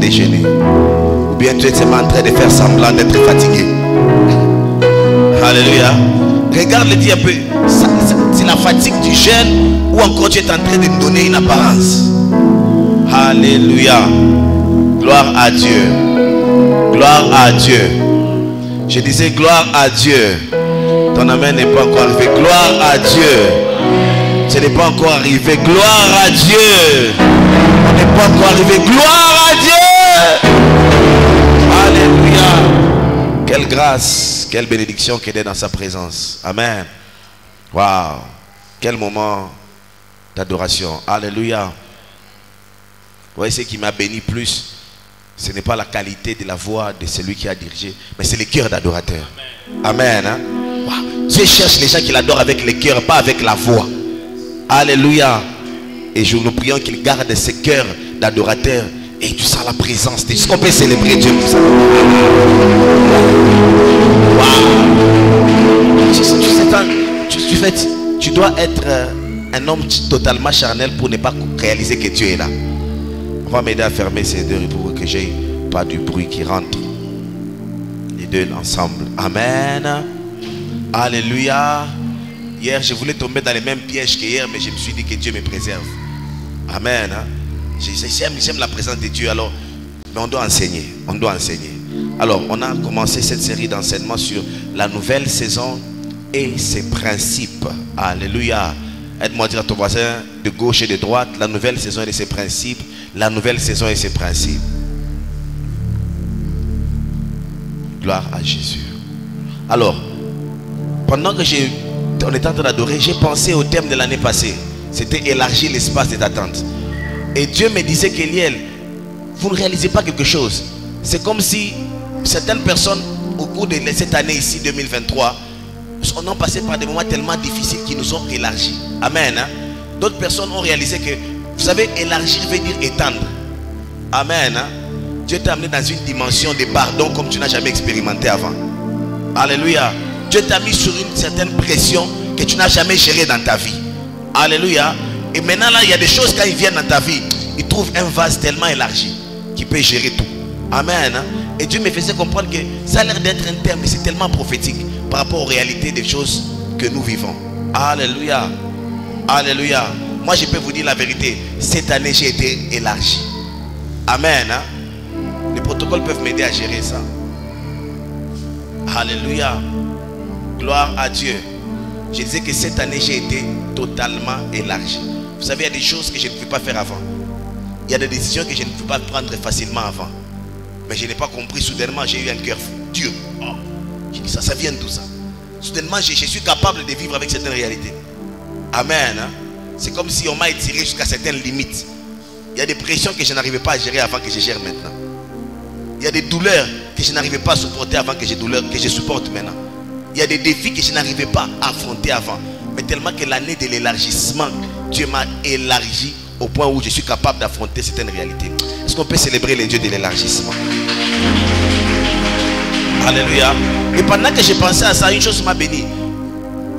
de jeûner. Ou bien tu es seulement en train de faire semblant d'être fatigué. Alléluia. Regarde-le, dis un peu. C'est la fatigue du jeûne ou encore tu es en train de me donner une apparence. Alléluia. Gloire à Dieu. Gloire à Dieu. Je disais gloire à Dieu. Ton amen n'est pas encore arrivé. Gloire à Dieu. Ce n'est pas encore arrivé. Gloire à Dieu. On n'est pas encore arrivé. Gloire à Dieu. Alléluia. Quelle grâce, quelle bénédiction qu'elle est dans sa présence. Amen. Waouh. Quel moment d'adoration. Alléluia. Vous voyez ce qui m'a béni plus. Ce n'est pas la qualité de la voix de celui qui a dirigé, mais c'est le cœur d'adorateur. Amen. Hein? Wow. Dieu cherche les gens qui l'adorent avec le cœur, pas avec la voix. Alléluia. Et nous prions qu'il garde ce cœur d'adorateur. Et tu sens la présence. Est-ce qu'on peut célébrer Dieu pour ça? Wow. Tu dois être un homme totalement charnel pour ne pas réaliser que Dieu est là. On va m'aider à fermer ces deux pour que j'ai pas du bruit qui rentre. Les deux ensemble. Amen. Alléluia. Hier, je voulais tomber dans les mêmes pièges qu'hier, mais je me suis dit que Dieu me préserve. Amen. J'aime la présence de Dieu, alors, mais on doit enseigner. On doit enseigner. Alors, on a commencé cette série d'enseignements sur la nouvelle saison et ses principes. Alléluia. Aide-moi à dire à ton voisin de gauche et de droite, la nouvelle saison et ses principes. La nouvelle saison et ses principes. Gloire à Jésus. Alors, pendant que on était en train d'adorer, j'ai pensé au thème de l'année passée. C'était élargir l'espace d'attente. Et Dieu me disait qu'Eliel, vous ne réalisez pas quelque chose. C'est comme si certaines personnes, au cours de cette année ici, 2023, on a passé par des moments tellement difficiles qui nous ont élargis. Amen. Hein? D'autres personnes ont réalisé que, vous savez, élargir veut dire étendre. Amen. Hein? Dieu t'a amené dans une dimension de pardon comme tu n'as jamais expérimenté avant. Alléluia. Dieu t'a mis sur une certaine pression que tu n'as jamais gérée dans ta vie. Alléluia. Et maintenant là, il y a des choses quand ils viennent dans ta vie, ils trouvent un vase tellement élargi qui peut gérer tout. Amen. Hein? Et Dieu me faisait comprendre que ça a l'air d'être un terme, mais c'est tellement prophétique par rapport aux réalités des choses que nous vivons. Alléluia. Alléluia. Moi je peux vous dire la vérité. Cette année j'ai été élargi. Amen. Hein? Les protocoles peuvent m'aider à gérer ça. Alléluia. Gloire à Dieu. Je disais que cette année j'ai été totalement élargi. Vous savez, il y a des choses que je ne pouvais pas faire avant. Il y a des décisions que je ne pouvais pas prendre facilement avant. Mais je n'ai pas compris. Soudainement j'ai eu un cœur dur. Oh. J'ai dit ça vient d'où ça? Soudainement je suis capable de vivre avec certaines réalités. Amen. Hein? C'est comme si on m'a étiré jusqu'à certaines limites. Il y a des pressions que je n'arrivais pas à gérer avant que je gère maintenant. Il y a des douleurs que je n'arrivais pas à supporter avant que je supporte maintenant. Il y a des défis que je n'arrivais pas à affronter avant. Mais tellement que l'année de l'élargissement, Dieu m'a élargi au point où je suis capable d'affronter certaines réalités. Est-ce qu'on peut célébrer les dieux de l'élargissement? Alléluia. Et pendant que je pensais à ça, une chose m'a béni.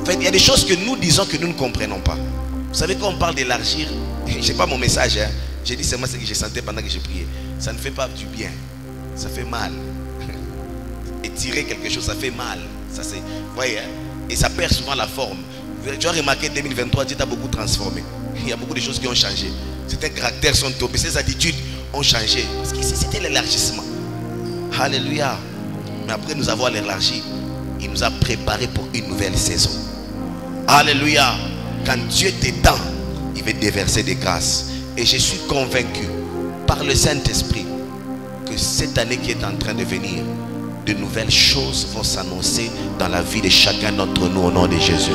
En fait, il y a des choses que nous disons que nous ne comprenons pas. Vous savez, quand on parle d'élargir, je n'ai pas mon message, hein. J'ai dit seulement ce que je sentais pendant que je priais. Ça ne fait pas du bien. Ça fait mal. Étirer quelque chose, ça fait mal. Ça, c'est, vous voyez, hein? Et ça perd souvent la forme. Tu as remarqué 2023, Dieu t'a beaucoup transformé. Il y a beaucoup de choses qui ont changé. Certains caractères sont tombés, ces attitudes ont changé. Parce que c'était l'élargissement. Alléluia. Mais après nous avoir élargi, il nous a préparé pour une nouvelle saison. Alléluia. Quand Dieu t'étend, il veut déverser des grâces. Et je suis convaincu par le Saint-Esprit que cette année qui est en train de venir, de nouvelles choses vont s'annoncer dans la vie de chacun d'entre nous au nom de Jésus.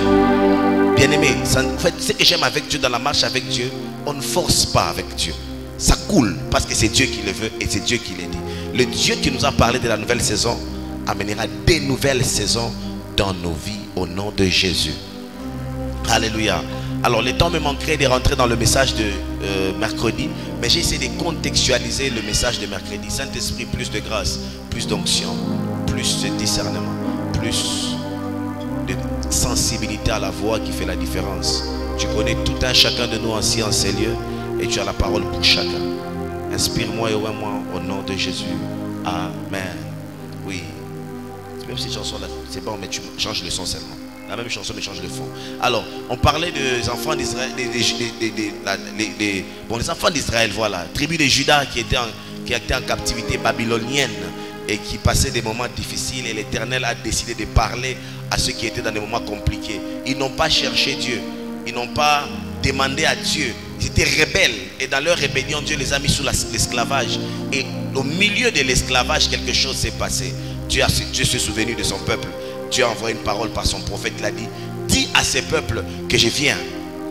Bien-aimé, en fait, ce que j'aime avec Dieu, dans la marche avec Dieu, on ne force pas avec Dieu. Ça coule parce que c'est Dieu qui le veut et c'est Dieu qui l'a dit. Le Dieu qui nous a parlé de la nouvelle saison amènera des nouvelles saisons dans nos vies au nom de Jésus. Alléluia. Alors le temps me manquerait de rentrer dans le message de mercredi, mais j'ai essayé de contextualiser le message de mercredi. Saint-Esprit, plus de grâce, plus d'onction, plus de discernement, plus de sensibilité à la voix qui fait la différence. Tu connais tout un chacun de nous ainsi en ces lieux et tu as la parole pour chacun. Inspire-moi et ouvre-moi au nom de Jésus. Amen. Oui. Même si chanson là, c'est bon, mais tu changes le son seulement. La même chanson, mais change le fond. Alors, on parlait des enfants d'Israël, les enfants d'Israël, voilà. Tribu de Juda qui était en captivité babylonienne et qui passaient des moments difficiles. Et l'Éternel a décidé de parler à ceux qui étaient dans des moments compliqués. Ils n'ont pas cherché Dieu. Ils n'ont pas demandé à Dieu. Ils étaient rebelles. Et dans leur rébellion, Dieu les a mis sous l'esclavage. Et au milieu de l'esclavage, quelque chose s'est passé. Dieu s'est souvenu de son peuple. Dieu a envoyé une parole par son prophète. Il a dit, dis à ces peuples que je viens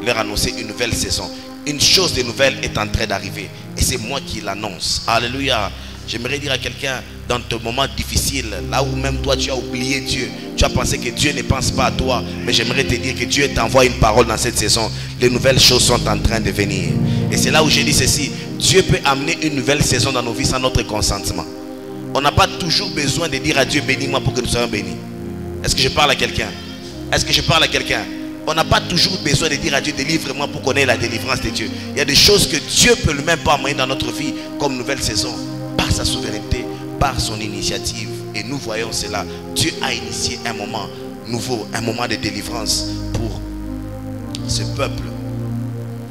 leur annoncer une nouvelle saison. Une chose de nouvelle est en train d'arriver. Et c'est moi qui l'annonce. Alléluia. J'aimerais dire à quelqu'un, dans ton moment difficile, là où même toi tu as oublié Dieu, tu as pensé que Dieu ne pense pas à toi, mais j'aimerais te dire que Dieu t'envoie une parole dans cette saison. Les nouvelles choses sont en train de venir. Et c'est là où j'ai dit ceci, Dieu peut amener une nouvelle saison dans nos vies sans notre consentement. On n'a pas toujours besoin de dire à Dieu, bénis-moi pour que nous soyons bénis. Est-ce que je parle à quelqu'un? Est-ce que je parle à quelqu'un? On n'a pas toujours besoin de dire à Dieu, délivre-moi pour qu'on ait la délivrance de Dieu. Il y a des choses que Dieu peut lui-même pas amener dans notre vie comme nouvelle saison, par sa souveraineté, par son initiative. Et nous voyons cela. Dieu a initié un moment nouveau, un moment de délivrance pour ce peuple.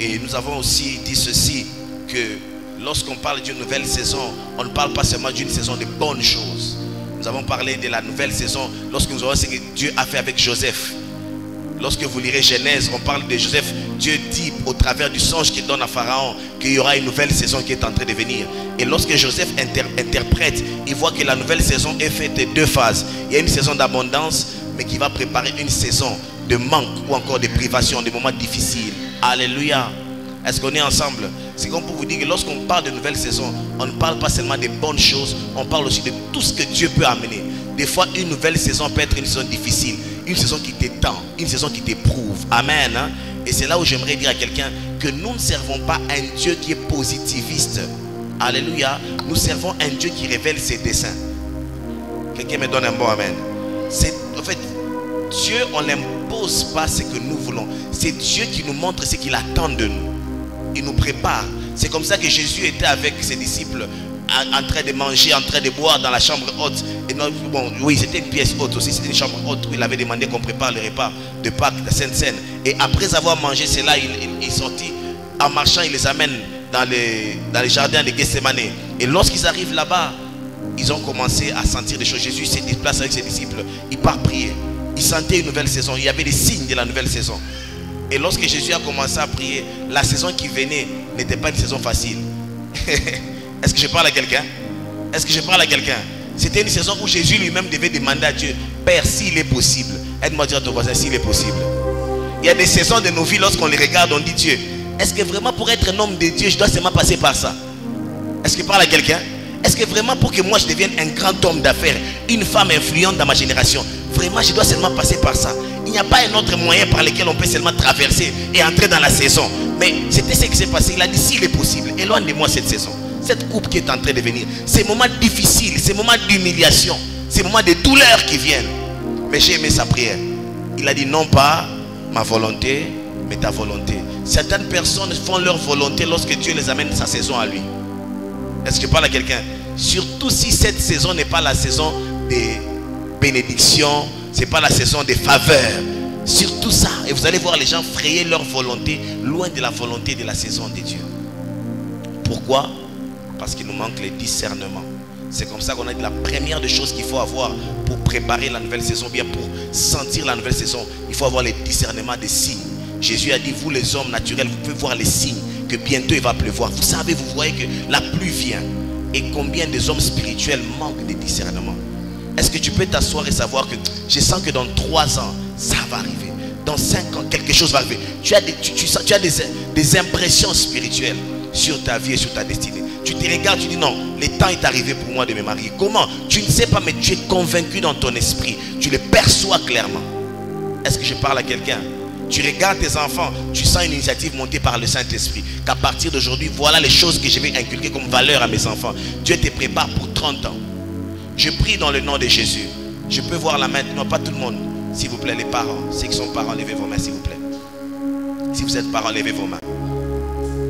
Et nous avons aussi dit ceci, que lorsqu'on parle d'une nouvelle saison, on ne parle pas seulement d'une saison de bonnes choses. Nous avons parlé de la nouvelle saison lorsque nous avons ce que Dieu a fait avec Joseph. Lorsque vous lirez Genèse, on parle de Joseph. Dieu dit au travers du songe qu'il donne à Pharaon qu'il y aura une nouvelle saison qui est en train de venir. Et lorsque Joseph interprète, il voit que la nouvelle saison est faite de deux phases. Il y a une saison d'abondance, mais qui va préparer une saison de manque ou encore de privation, de moments difficiles. Alléluia. Est-ce qu'on est ensemble? C'est comme pour vous dire que lorsqu'on parle de nouvelle saison, on ne parle pas seulement des bonnes choses, on parle aussi de tout ce que Dieu peut amener. Des fois, une nouvelle saison peut être une saison difficile, une saison qui t'étend, une saison qui t'éprouve. Amen. Hein? Et c'est là où j'aimerais dire à quelqu'un que nous ne servons pas un Dieu qui est positiviste. Alléluia. Nous servons un Dieu qui révèle ses desseins. Quelqu'un me donne un bon amen. En fait, Dieu, on ne l'impose pas ce que nous voulons. C'est Dieu qui nous montre ce qu'il attend de nous. Il nous prépare. C'est comme ça que Jésus était avec ses disciples, en train de manger, en train de boire dans la chambre haute. Et non, bon, oui, c'était une pièce haute aussi, c'était une chambre haute où il avait demandé qu'on prépare le repas de Pâques, la Sainte Seine. Et après avoir mangé cela, il sortit. En marchant, il les amène dans les jardins de Gethsemane. Et lorsqu'ils arrivent là-bas, ils ont commencé à sentir des choses. Jésus s'est déplacé avec ses disciples. Il part prier. Il sentait une nouvelle saison. Il y avait des signes de la nouvelle saison. Et lorsque Jésus a commencé à prier, la saison qui venait n'était pas une saison facile. Est-ce que je parle à quelqu'un? Est-ce que je parle à quelqu'un? C'était une saison où Jésus lui-même devait demander à Dieu, Père, s'il est possible. Aide-moi à dire à ton voisin, s'il est possible. Il y a des saisons de nos vies, lorsqu'on les regarde, on dit, Dieu, est-ce que vraiment pour être un homme de Dieu, je dois seulement passer par ça? Est-ce que je parle à quelqu'un? Est-ce que vraiment pour que moi je devienne un grand homme d'affaires, une femme influente dans ma génération, vraiment je dois seulement passer par ça? Il n'y a pas un autre moyen par lequel on peut seulement traverser et entrer dans la saison. Mais c'était ce qui s'est passé. Il a dit, s'il est possible, éloigne de moi cette saison, cette coupe qui est en train de venir, ces moments difficiles, ces moments d'humiliation, ces moments de douleur qui viennent. Mais j'ai aimé sa prière. Il a dit, non pas ma volonté, mais ta volonté. Certaines personnes font leur volonté lorsque Dieu les amène sa saison à lui. Est-ce que je parle à quelqu'un? Surtout si cette saison n'est pas la saison des bénédictions, ce n'est pas la saison des faveurs. Surtout ça. Et vous allez voir les gens frayer leur volonté loin de la volonté de la saison de Dieu. Pourquoi? Parce qu'il nous manque le discernement. C'est comme ça qu'on a dit la première des choses qu'il faut avoir pour préparer la nouvelle saison, bien pour sentir la nouvelle saison, il faut avoir le discernement des signes. Jésus a dit, vous les hommes naturels, vous pouvez voir les signes que bientôt il va pleuvoir. Vous savez, vous voyez que la pluie vient. Et combien des hommes spirituels manquent de discernement? Est-ce que tu peux t'asseoir et savoir que je sens que dans 3 ans, ça va arriver. Dans 5 ans, quelque chose va arriver. Tu as des impressions spirituelles sur ta vie et sur ta destinée. Tu te regardes, tu dis non, le temps est arrivé pour moi de me marier. Comment? Tu ne sais pas, mais tu es convaincu dans ton esprit. Tu le perçois clairement. Est-ce que je parle à quelqu'un? Tu regardes tes enfants, tu sens une initiative montée par le Saint-Esprit. Qu'à partir d'aujourd'hui, voilà les choses que je vais inculquer comme valeur à mes enfants. Dieu te prépare pour 30 ans. Je prie dans le nom de Jésus. Je peux voir la main, non pas tout le monde. S'il vous plaît, les parents. Ceux qui sont parents, levez vos mains, s'il vous plaît. Si vous êtes parents, levez vos mains.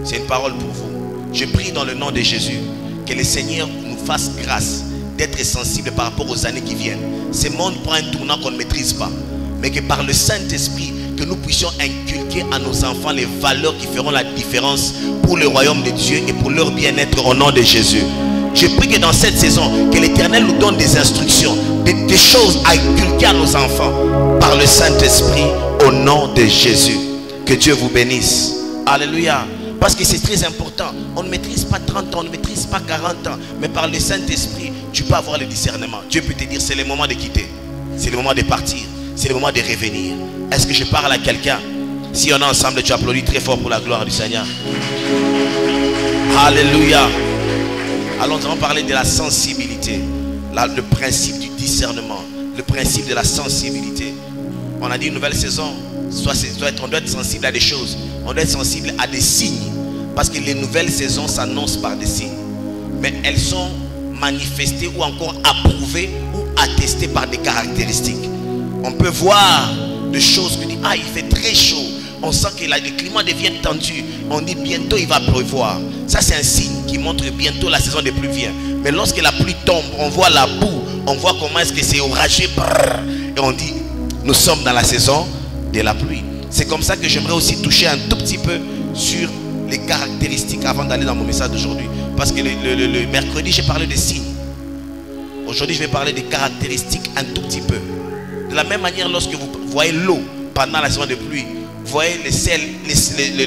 C'est une parole pour vous. Je prie dans le nom de Jésus que le Seigneur nous fasse grâce d'être sensible par rapport aux années qui viennent. Ce monde prend un tournant qu'on ne maîtrise pas, mais que par le Saint-Esprit, que nous puissions inculquer à nos enfants les valeurs qui feront la différence pour le royaume de Dieu et pour leur bien-être au nom de Jésus. Je prie que dans cette saison, que l'Éternel nous donne des instructions, des choses à inculquer à nos enfants par le Saint-Esprit au nom de Jésus. Que Dieu vous bénisse. Alléluia. Parce que c'est très important. On ne maîtrise pas 30 ans, on ne maîtrise pas 40 ans. Mais par le Saint-Esprit, tu peux avoir le discernement. Dieu peut te dire, c'est le moment de quitter. C'est le moment de partir. C'est le moment de revenir. Est-ce que je parle à quelqu'un? Si on est ensemble, tu applaudis très fort pour la gloire du Seigneur. Alléluia. Alors nous allons parler de la sensibilité. Le principe du discernement. Le principe de la sensibilité. On a dit une nouvelle saison. On doit être sensible à des choses. On doit être sensible à des signes. Parce que les nouvelles saisons s'annoncent par des signes. Mais elles sont manifestées ou encore approuvées ou attestées par des caractéristiques. On peut voir des choses qui disent, ah, il fait très chaud. On sent que le climat devient tendu. On dit bientôt il va pleuvoir. Ça c'est un signe qui montre que bientôt la saison des pluies vient. Mais lorsque la pluie tombe, on voit la boue. On voit comment est-ce que c'est orageux. Et on dit, nous sommes dans la saison de la pluie. C'est comme ça que j'aimerais aussi toucher un tout petit peu sur les caractéristiques avant d'aller dans mon message d'aujourd'hui. Parce que le mercredi j'ai parlé des signes. Aujourd'hui je vais parler des caractéristiques un tout petit peu. De la même manière, lorsque vous voyez l'eau pendant la saison de pluie, vous voyez le sel,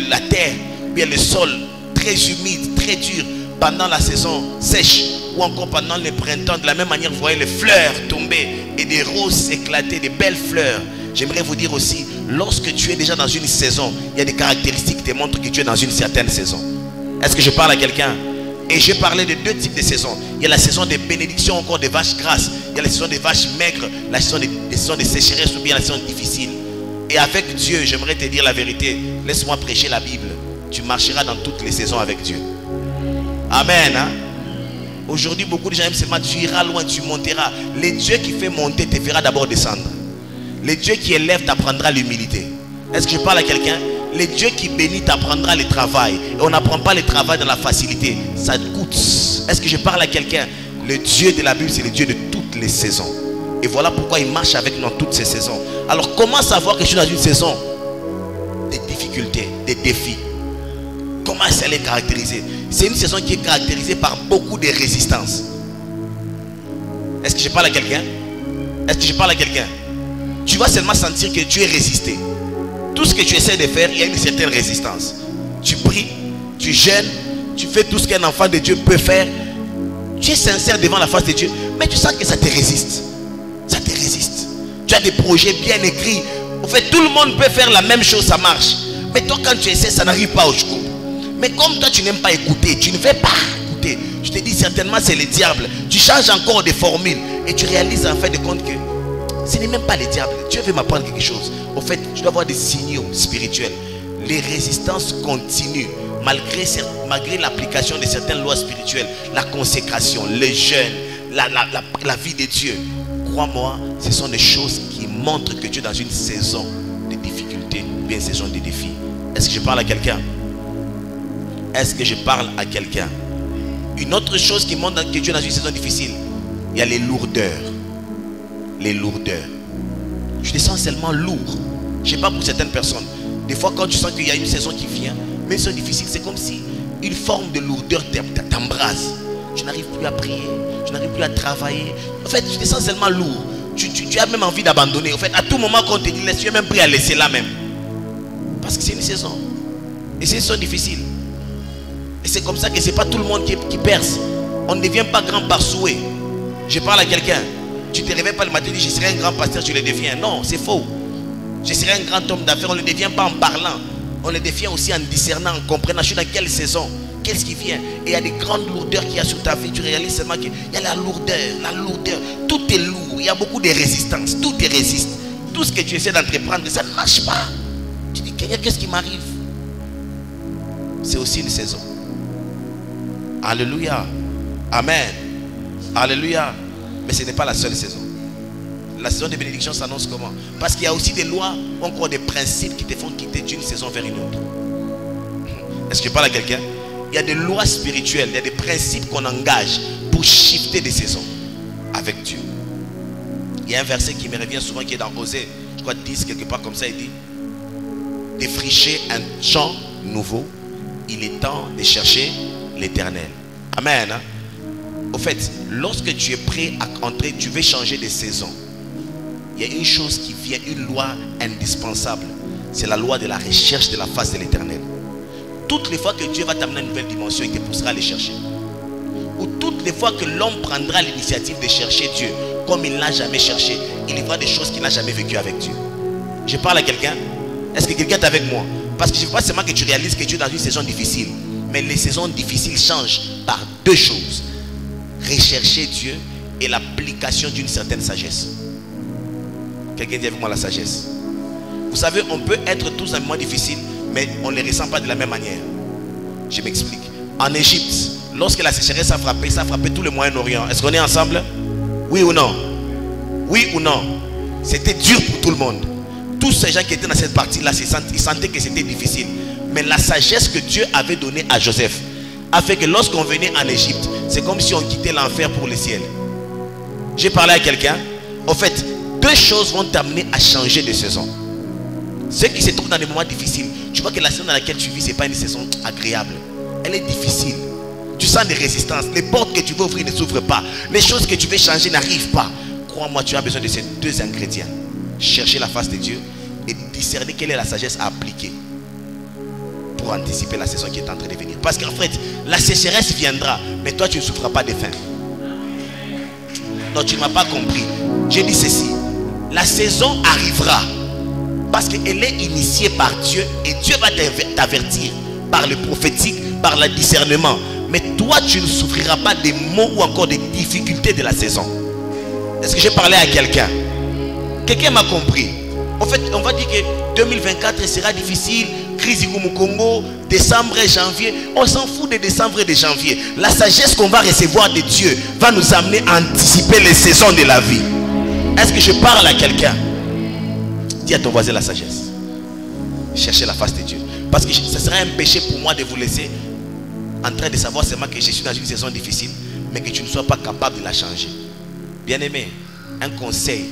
la terre, bien le sol très humide, très dur pendant la saison sèche ou encore pendant le printemps. De la même manière, vous voyez les fleurs tomber et des roses éclater, des belles fleurs. J'aimerais vous dire aussi, lorsque tu es déjà dans une saison, il y a des caractéristiques qui te montrent que tu es dans une certaine saison. Est-ce que je parle à quelqu'un? Et j'ai parlé de deux types de saisons. Il y a la saison des bénédictions, encore des vaches grasses. Il y a la saison des vaches maigres, la saison des sécheresses ou bien la saison difficile. Et avec Dieu, j'aimerais te dire la vérité. Laisse-moi prêcher la Bible. Tu marcheras dans toutes les saisons avec Dieu. Amen. Hein? Aujourd'hui, beaucoup de gens aiment seulement, tu iras loin, tu monteras. Le Dieu qui fait monter te fera d'abord descendre. Le Dieu qui élève t'apprendra l'humilité. Est-ce que je parle à quelqu'un? Le Dieu qui bénit t'apprendra le travail. Et on n'apprend pas le travail dans la facilité. Ça coûte. Est-ce que je parle à quelqu'un? Le Dieu de la Bible, c'est le Dieu de toutes les saisons. Et voilà pourquoi il marche avec nous dans toutes ces saisons. Alors comment savoir que je suis dans une saison des difficultés, des défis? Comment elle est caractérisée? C'est une saison qui est caractérisée par beaucoup de résistance. Est-ce que je parle à quelqu'un? Est-ce que je parle à quelqu'un? Tu vas seulement sentir que tu es résisté. Tout ce que tu essaies de faire, il y a une certaine résistance. Tu pries, tu jeûnes, tu fais tout ce qu'un enfant de Dieu peut faire. Tu es sincère devant la face de Dieu, mais tu sens que ça te résiste. Ça te résiste. Tu as des projets bien écrits. En fait, tout le monde peut faire la même chose, ça marche. Mais toi, quand tu essaies, ça n'arrive pas au secours. Mais comme toi, tu n'aimes pas écouter, tu ne veux pas écouter. Je te dis certainement, c'est le diable. Tu changes encore des formules et tu réalises en fait de compte que ce n'est même pas le diable. Dieu veut m'apprendre quelque chose. En fait, je dois avoir des signaux spirituels. Les résistances continuent malgré l'application de certaines lois spirituelles. La consécration, le jeûne, la vie de Dieu. Crois-moi, ce sont des choses qui montrent que tu es dans une saison de difficultés, bien une saison de défis. Est-ce que je parle à quelqu'un? Est-ce que je parle à quelqu'un? Une autre chose qui montre que tu es dans une saison difficile, il y a les lourdeurs. Les lourdeurs. Je te sens seulement lourd. Je ne sais pas pour certaines personnes. Des fois, quand tu sens qu'il y a une saison qui vient, mais une saison difficile, c'est comme si une forme de lourdeur t'embrase. Tu n'arrives plus à prier, tu n'arrives plus à travailler. En fait, tu te sens seulement lourd. Tu as même envie d'abandonner. En fait, à tout moment, quand on te dit laisse, tu es même prêt à laisser là même. Parce que c'est une saison. Et c'est une saison difficile. Et c'est comme ça que ce n'est pas tout le monde qui perce. On ne devient pas grand par souhait. Je parle à quelqu'un. Tu ne te réveilles pas le matin et dis je serai un grand pasteur, tu le deviens. Non, c'est faux. Je serai un grand homme d'affaires, on ne le devient pas en parlant. On le devient aussi en discernant, en comprenant je suis dans quelle saison, qu'est-ce qui vient. Et il y a des grandes lourdeurs qu'il y a sur ta vie. Tu réalises seulement qu'il y a la lourdeur. Tout est lourd, il y a beaucoup de résistance, tout te résiste. Tout ce que tu essaies d'entreprendre, ça ne marche pas. Tu dis qu'est-ce qui m'arrive? C'est aussi une saison. Alléluia. Amen. Alléluia. Mais ce n'est pas la seule saison. La saison de bénédiction s'annonce comment? Parce qu'il y a aussi des lois, encore des principes qui te font quitter d'une saison vers une autre. Est-ce que je parle à quelqu'un? il y a des lois spirituelles, il y a des principes qu'on engage pour shifter des saisons avec Dieu. Il y a un verset qui me revient souvent qui est dans Osée, je crois 10, quelque part comme ça, il dit: défricher un champ nouveau, il est temps de chercher l'Éternel. Amen. Hein? Au fait, lorsque tu es prêt à entrer, tu veux changer de saison, il y a une chose qui vient, une loi indispensable. C'est la loi de la recherche de la face de l'Éternel. Toutes les fois que Dieu va t'amener à une nouvelle dimension, il te poussera à aller chercher. Ou toutes les fois que l'homme prendra l'initiative de chercher Dieu, comme il ne l'a jamais cherché, il vivra des choses qu'il n'a jamais vécues avec Dieu. Je parle à quelqu'un. Est-ce que quelqu'un est avec moi? Parce que je ne veux pas seulement que tu réalises que tu es dans une saison difficile, mais les saisons difficiles changent par deux choses: rechercher Dieu et l'application d'une certaine sagesse. Quelqu'un dit avec moi la sagesse. Vous savez, on peut être tous dans un moment difficile, mais on ne les ressent pas de la même manière. Je m'explique. En Égypte, lorsque la sécheresse a frappé, ça a frappé tout le Moyen-Orient. Est-ce qu'on est ensemble? Oui ou non? Oui ou non? C'était dur pour tout le monde. Tous ces gens qui étaient dans cette partie-là, ils sentaient que c'était difficile. Mais la sagesse que Dieu avait donnée à Joseph a fait que lorsqu'on venait en Égypte, c'est comme si on quittait l'enfer pour le ciel. J'ai parlé à quelqu'un. En fait, deux choses vont t'amener à changer de saison. Ceux qui se trouvent dans des moments difficiles, tu vois que la saison dans laquelle tu vis, ce n'est pas une saison agréable. Elle est difficile. Tu sens des résistances. Les portes que tu veux ouvrir ne s'ouvrent pas. Les choses que tu veux changer n'arrivent pas. Crois-moi, tu as besoin de ces deux ingrédients. Chercher la face de Dieu et discerner quelle est la sagesse à appliquer pour anticiper la saison qui est en train de venir. Parce qu'en fait, la sécheresse viendra, mais toi tu ne souffriras pas de faim. Non, tu ne m'as pas compris. J'ai dit ceci: la saison arrivera parce qu'elle est initiée par Dieu et Dieu va t'avertir par le prophétique, par le discernement. Mais toi tu ne souffriras pas des maux ou encore des difficultés de la saison. Est-ce que j'ai parlé à quelqu'un? Quelqu'un m'a compris. En fait, on va dire que 2024 sera difficile. Crise au Congo, décembre et janvier. On s'en fout de décembre et de janvier. La sagesse qu'on va recevoir de Dieu va nous amener à anticiper les saisons de la vie. Est-ce que je parle à quelqu'un? Dis à ton voisin la sagesse. Cherchez la face de Dieu. Parce que ce serait un péché pour moi de vous laisser en train de savoir seulement que je suis dans une saison difficile, mais que tu ne sois pas capable de la changer. Bien-aimé, un conseil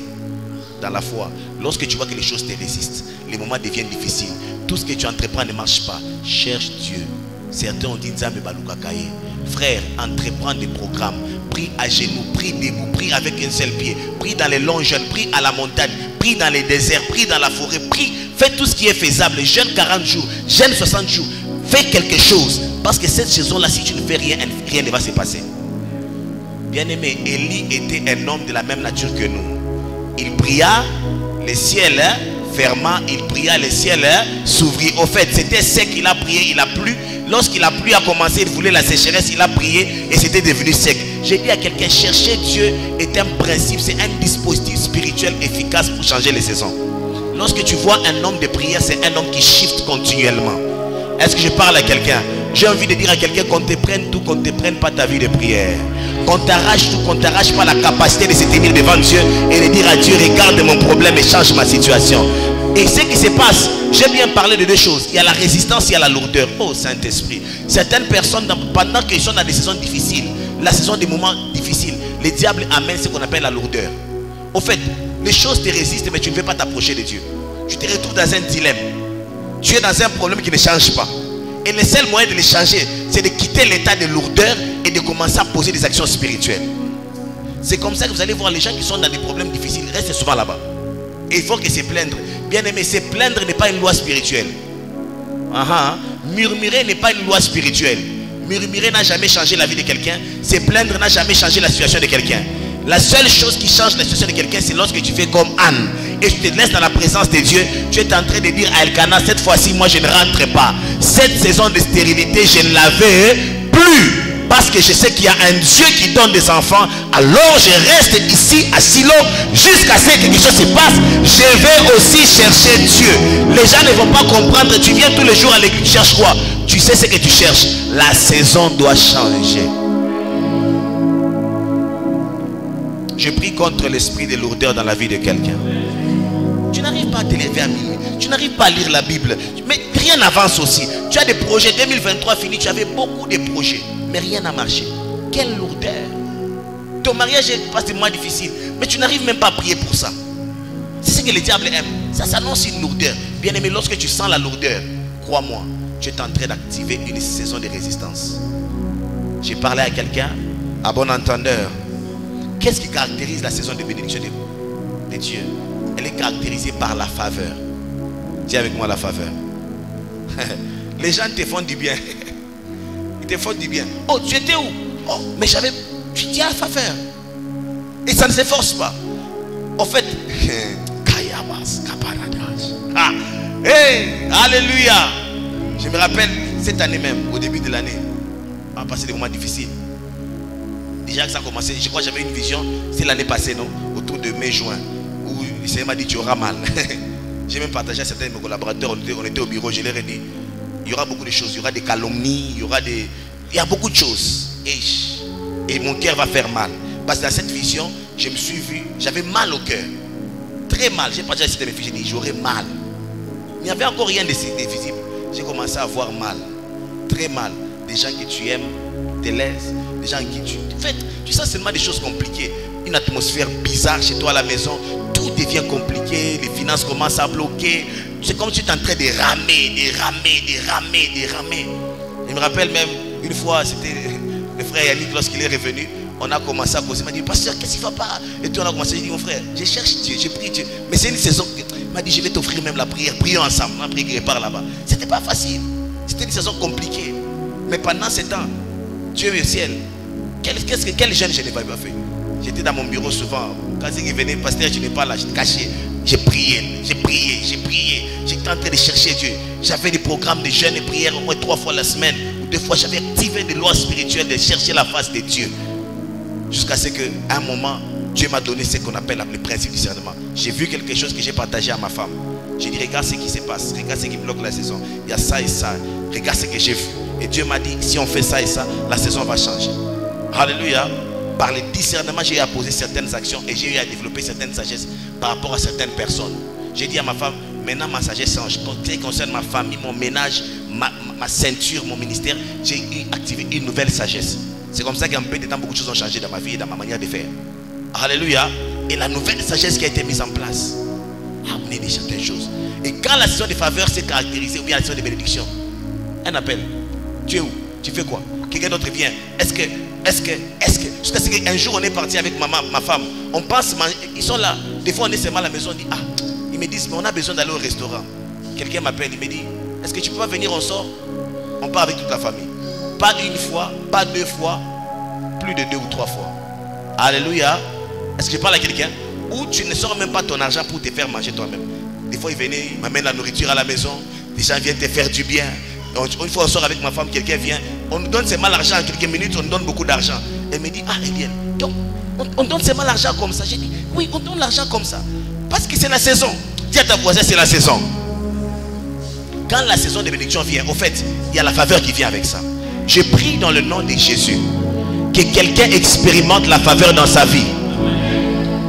dans la foi: lorsque tu vois que les choses te résistent, les moments deviennent difficiles, tout ce que tu entreprends ne marche pas, cherche Dieu. Certains ont dit Nzambe balukakaye. Frère, entreprends des programmes, prie à genoux, prie debout, prie avec un seul pied, prie dans les longs jeûnes, prie à la montagne, prie dans les déserts, prie dans la forêt, prie, fais tout ce qui est faisable, jeûne 40 jours, jeûne 60 jours, fais quelque chose, parce que cette saison-là, si tu ne fais rien, rien ne va se passer. Bien-aimé, Élie était un homme de la même nature que nous. Il pria, les ciels ferma, il pria, les ciels s'ouvrit. Au fait, c'était sec, il a prié, il a plu. Lorsqu'il a plu, a commencé, il voulait la sécheresse, il a prié et c'était devenu sec. J'ai dit à quelqu'un, chercher Dieu est un principe, c'est un dispositif spirituel efficace pour changer les saisons. Lorsque tu vois un homme de prière, c'est un homme qui shift continuellement. Est-ce que je parle à quelqu'un? J'ai envie de dire à quelqu'un qu'on te prenne tout, qu'on ne te prenne pas ta vie de prière. Qu'on t'arrache tout, qu'on ne t'arrache pas la capacité de se tenir devant Dieu et de dire à Dieu, regarde mon problème et change ma situation. Et ce qui se passe, j'ai bien parlé de deux choses. Il y a la résistance, il y a la lourdeur. Oh Saint-Esprit, certaines personnes, pendant qu'ils sont dans des saisons difficiles, la saison des moments difficiles, le diable amène ce qu'on appelle la lourdeur. Au fait, les choses te résistent, mais tu ne veux pas t'approcher de Dieu. Tu te retrouves dans un dilemme. Tu es dans un problème qui ne change pas. Et le seul moyen de les changer, c'est de quitter l'état de lourdeur et de commencer à poser des actions spirituelles. C'est comme ça que vous allez voir les gens qui sont dans des problèmes difficiles. Ils restent souvent là-bas. Et il faut que se plaindre. Bien aimé, se plaindre n'est pas une loi spirituelle. Murmurer n'est pas une loi spirituelle. Murmurer n'a jamais changé la vie de quelqu'un. Se plaindre n'a jamais changé la situation de quelqu'un. La seule chose qui change la situation de quelqu'un, c'est lorsque tu fais comme Anne et tu te laisses dans la présence de Dieu. Tu es en train de dire à Elkanah, cette fois-ci, moi je ne rentre pas. Cette saison de stérilité, je ne la veux plus. Parce que je sais qu'il y a un Dieu qui donne des enfants. Alors je reste ici à Silo jusqu'à ce que quelque chose se passe. Je vais aussi chercher Dieu. Les gens ne vont pas comprendre. Tu viens tous les jours à l'église, tu cherches quoi? Tu sais ce que tu cherches. La saison doit changer. Je prie contre l'esprit de lourdeur dans la vie de quelqu'un. Tu n'arrives pas à te lever à minuit. Tu n'arrives pas à lire la Bible. Mais rien n'avance aussi. Tu as des projets, 2023 fini, tu avais beaucoup de projets, mais rien n'a marché. Quelle lourdeur. Ton mariage est pas tellement difficile, mais tu n'arrives même pas à prier pour ça. C'est ce que le diable aime. Ça s'annonce une lourdeur. Bien aimé, lorsque tu sens la lourdeur, crois-moi, tu es en train d'activer une saison de résistance. J'ai parlé à quelqu'un, à bon entendeur. Qu'est-ce qui caractérise la saison de bénédiction de Dieu? Elle est caractérisée par la faveur. Dis avec moi la faveur. Les gens te font du bien. Ils te font du bien. Oh, tu étais où? Oh, mais j'avais... Tu dis à la faveur. Et ça ne s'efforce pas. En fait, ah, hey, alléluia. Je me rappelle cette année même, au début de l'année, on a passé des moments difficiles. Déjà que ça a commencé, je crois que j'avais une vision, c'est l'année passée, non? Autour de mai-juin, où le Seigneur m'a dit tu auras mal. J'ai même partagé à certains de mes collaborateurs, on était au bureau, je leur ai dit, il y aura beaucoup de choses, il y aura des calomnies, il y a beaucoup de choses. Et mon cœur va faire mal. Parce que dans cette vision, je me suis vu, j'avais mal au cœur. Très mal. J'ai partagé à certains de mes filles, j'ai dit, j'aurais mal. Il n'y avait encore rien de visible. J'ai commencé à avoir mal. Très mal. Des gens que tu aimes te laissent. Des gens qui tu... En fait, tu sens seulement des choses compliquées. Une atmosphère bizarre chez toi à la maison. Tout devient compliqué. Les finances commencent à bloquer. C'est comme si tu es en train de ramer. Je me rappelle même, une fois, c'était le frère Yannick, lorsqu'il est revenu, on a commencé à causer. Il m'a dit, pasteur, qu'est-ce qui ne va pas? Et puis on a commencé, j'ai dit, mon frère, je cherche Dieu, je prie Dieu. Mais c'est une saison, il m'a dit, je vais t'offrir même la prière. Prions ensemble. On a prié par là-bas. C'était pas facile. C'était une saison compliquée. Mais pendant ce temps, Dieu est au ciel. Quel jeune je n'ai pas fait? J'étais dans mon bureau souvent. Quand il venait, pasteur, je n'ai pas là, je caché. J'ai prié. J'étais en train de chercher Dieu. J'avais des programmes de jeûne et prière au moins 3 fois la semaine. Ou 2 fois, j'avais activé des lois spirituelles de chercher la face de Dieu. Jusqu'à ce qu'à un moment, Dieu m'a donné ce qu'on appelle le principe du discernement. J'ai vu quelque chose que j'ai partagé à ma femme. J'ai dit, regarde ce qui se passe. Regarde ce qui bloque la saison. Il y a ça et ça. Regarde ce que j'ai vu. Et Dieu m'a dit, si on fait ça et ça, la saison va changer. Alléluia. Par le discernement, j'ai eu à poser certaines actions et j'ai eu à développer certaines sagesses par rapport à certaines personnes. J'ai dit à ma femme, maintenant ma sagesse change. Quand ce qui concerne ma famille, mon ménage, ma ceinture, mon ministère, j'ai activé une nouvelle sagesse. C'est comme ça qu'en peu de temps, beaucoup de choses ont changé dans ma vie et dans ma manière de faire. Alléluia. Et la nouvelle sagesse qui a été mise en place a amené des certaines choses. Et quand la saison de faveur s'est caractérisée, ou bien la saison de bénédiction, un appel. Tu es où? Tu fais quoi? Quelqu'un d'autre vient. Est-ce que jusqu'à ce qu'un jour on est parti avec ma femme, on pense, ils sont là. Des fois on est seulement à la maison, on dit, ah, ils me disent, mais on a besoin d'aller au restaurant. Quelqu'un m'appelle, il me dit, est-ce que tu peux pas venir, on sort? On part avec toute la famille. Pas une fois, pas 2 fois, plus de 2 ou 3 fois. Alléluia. Est-ce que je parle à quelqu'un? Ou tu ne sors même pas ton argent pour te faire manger toi-même. Des fois, il venait, il m'amène la nourriture à la maison. Les gens viennent te faire du bien. Une fois, on sort avec ma femme, quelqu'un vient. On nous donne seulement l'argent en quelques minutes, on nous donne beaucoup d'argent. Elle me dit, ah, Eliel, donc, on donne seulement l'argent comme ça. J'ai dit, oui, on donne l'argent comme ça. Parce que c'est la saison. Dis à ta voisine, c'est la saison. Quand la saison de bénédiction vient, au fait, il y a la faveur qui vient avec ça. Je prie dans le nom de Jésus que quelqu'un expérimente la faveur dans sa vie.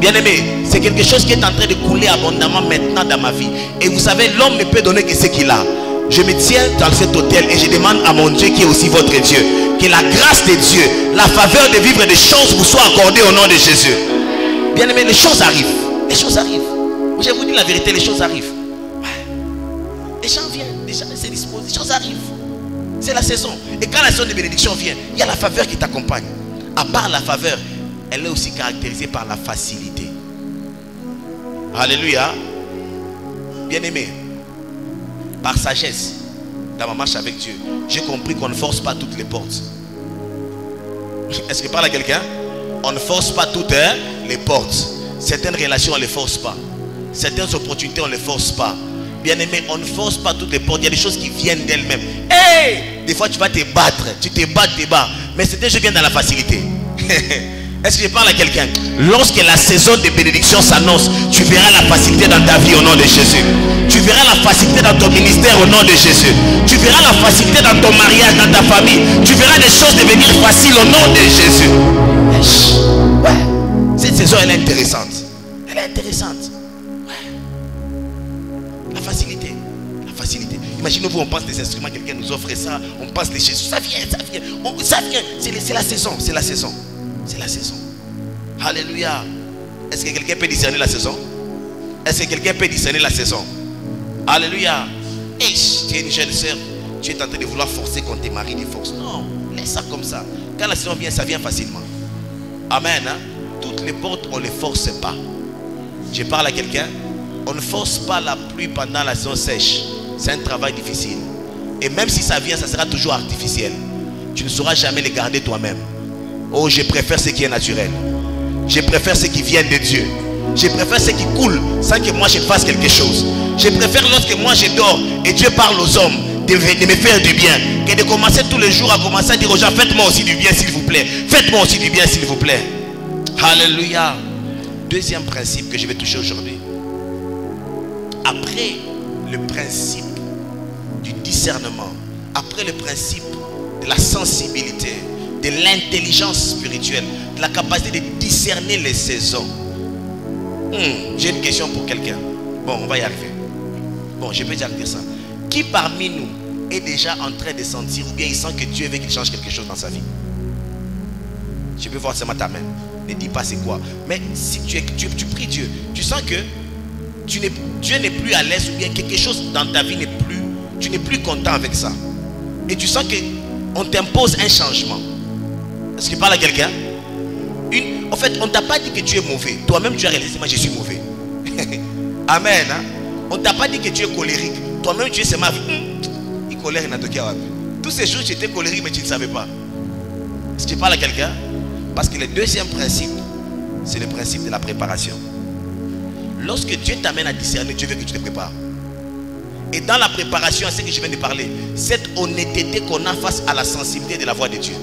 Bien aimé, c'est quelque chose qui est en train de couler abondamment maintenant dans ma vie. Et vous savez, l'homme ne peut donner que ce qu'il a. Je me tiens dans cet hôtel et je demande à mon Dieu qui est aussi votre Dieu, que la grâce de Dieu, la faveur de vivre des choses vous soit accordée au nom de Jésus. Bien aimé, les choses arrivent. Les choses arrivent. Je vous dis la vérité, les choses arrivent. Les gens viennent, les gens se disposent, les choses arrivent. C'est la saison. Et quand la saison de bénédiction vient, il y a la faveur qui t'accompagne. À part la faveur, elle est aussi caractérisée par la facilité. Alléluia. Bien aimé, par sagesse, dans ma marche avec Dieu, j'ai compris qu'on ne force pas toutes les portes. Est-ce que je parle à quelqu'un? On ne force pas toutes les portes. Certaines relations, on ne les force pas. Certaines opportunités, on ne les force pas. Bien aimé, on ne force pas toutes les portes. Il y a des choses qui viennent d'elles-mêmes. Hey! Des fois, tu vas te battre. Tu te bats, tu te bats. Mais certaines choses viennent dans la facilité. Est-ce que je parle à quelqu'un? Lorsque la saison de bénédiction s'annonce, tu verras la facilité dans ta vie au nom de Jésus. Tu verras la facilité dans ton ministère au nom de Jésus. Tu verras la facilité dans ton mariage, dans ta famille. Tu verras des choses devenir faciles au nom de Jésus. Ouais. Cette saison, elle est intéressante. Elle est intéressante. Ouais. La facilité. La facilité. Imaginez-vous, on pense des instruments, quelqu'un nous offre ça, on pense des choses. Ça vient, ça vient. Ça vient. C'est la saison, c'est la saison. C'est la saison. Alléluia. Est-ce que quelqu'un peut discerner la saison? Est-ce que quelqu'un peut discerner la saison? Alléluia. Et tu es une jeune sœur, tu es en train de vouloir forcer contre tes maris des forces. Non, laisse ça comme ça. Quand la saison vient, ça vient facilement. Amen. Hein? Toutes les portes, on ne les force pas. Je parle à quelqu'un. On ne force pas la pluie pendant la saison sèche. C'est un travail difficile. Et même si ça vient, ça sera toujours artificiel. Tu ne sauras jamais les garder toi-même. Oh, je préfère ce qui est naturel. Je préfère ce qui vient de Dieu. Je préfère ce qui coule sans que moi je fasse quelque chose. Je préfère lorsque moi je dors et Dieu parle aux hommes de me faire du bien, que de commencer tous les jours à commencer à dire aux gens, faites-moi aussi du bien s'il vous plaît. Faites-moi aussi du bien s'il vous plaît. Alléluia. Deuxième principe que je vais toucher aujourd'hui. Après le principe du discernement, après le principe de la sensibilité, de l'intelligence spirituelle, de la capacité de discerner les saisons. J'ai une question pour quelqu'un. Bon, on va y arriver. Bon, je peux déjà dire ça. Qui parmi nous est déjà en train de sentir, ou bien il sent que Dieu veut qu'il change quelque chose dans sa vie? Je peux voir seulement ta main. Ne dis pas c'est quoi. Mais si tu pries Dieu, tu sens que Dieu n'est plus à l'aise, ou bien quelque chose dans ta vie n'est plus, tu n'es plus content avec ça. Et tu sens qu'on t'impose un changement. Est-ce que tu parles à quelqu'un? En fait, on ne t'a pas dit que tu es mauvais. Toi-même, tu as réalisé, moi je suis mauvais. Amen. Hein? On ne t'a pas dit que tu es colérique. Toi-même, tu es seulement. Il colère, il n'a pas. Toutes ces choses, tu étais colérique, mais tu ne savais pas. Est-ce que tu parles à quelqu'un? Parce que le deuxième principe, c'est le principe de la préparation. Lorsque Dieu t'amène à discerner, Dieu veut que tu te prépares. Et dans la préparation, à ce que je viens de parler, cette honnêteté qu'on a face à la sensibilité de la voix de Dieu.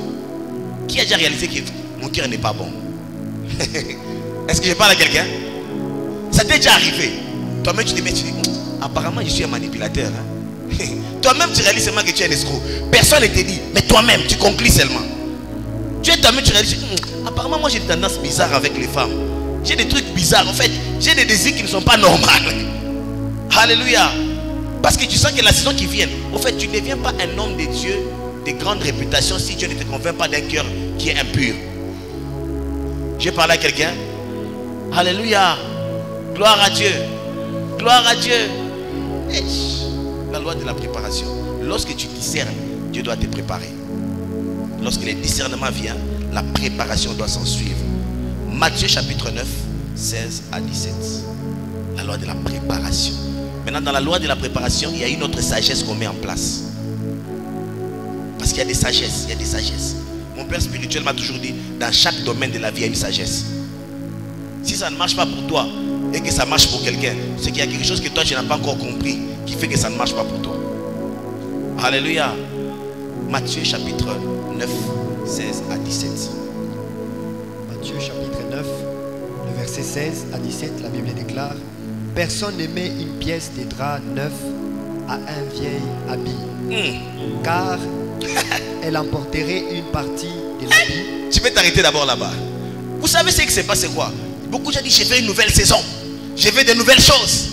Qui a déjà réalisé que mon cœur n'est pas bon? Est-ce que je parle à quelqu'un? Ça t'est déjà arrivé? Toi-même, tu te mets, tu dis, apparemment, je suis un manipulateur. Hein? Toi-même, tu réalises seulement que tu es un escroc. Personne ne te dit, mais toi-même, tu conclus seulement. Tu es toi-même, tu réalises, apparemment, moi, j'ai des tendances bizarres avec les femmes. J'ai des trucs bizarres. En fait, j'ai des désirs qui ne sont pas normaux. Alléluia. Parce que tu sens que la saison qui vient, en fait, tu ne deviens pas un homme de Dieu de grande réputation si Dieu ne te convainc pas d'un cœur qui est impur. J'ai parlé à quelqu'un. Alléluia. Gloire à Dieu. Gloire à Dieu. La loi de la préparation. Lorsque tu discernes, Dieu doit te préparer. Lorsque le discernement vient, la préparation doit s'en suivre. Matthieu chapitre 9, 16 à 17. La loi de la préparation. Maintenant, dans la loi de la préparation, il y a une autre sagesse qu'on met en place. Parce qu'il y a des sagesses, il y a des sagesses. Mon père spirituel m'a toujours dit, dans chaque domaine de la vie, il y a une sagesse. Si ça ne marche pas pour toi et que ça marche pour quelqu'un, c'est qu'il y a quelque chose que toi, tu n'as pas encore compris qui fait que ça ne marche pas pour toi. Alléluia. Matthieu chapitre 9, 16 à 17. Matthieu chapitre 9, le verset 16 à 17, la Bible déclare: personne ne met une pièce de drap neuf à un vieil habit, car elle emporterait une partie de l'habit. Tu peux t'arrêter d'abord là-bas. Vous savez ce qui se passe, c'est quoi? Beaucoup de gens disent, je veux une nouvelle saison, je veux de nouvelles choses.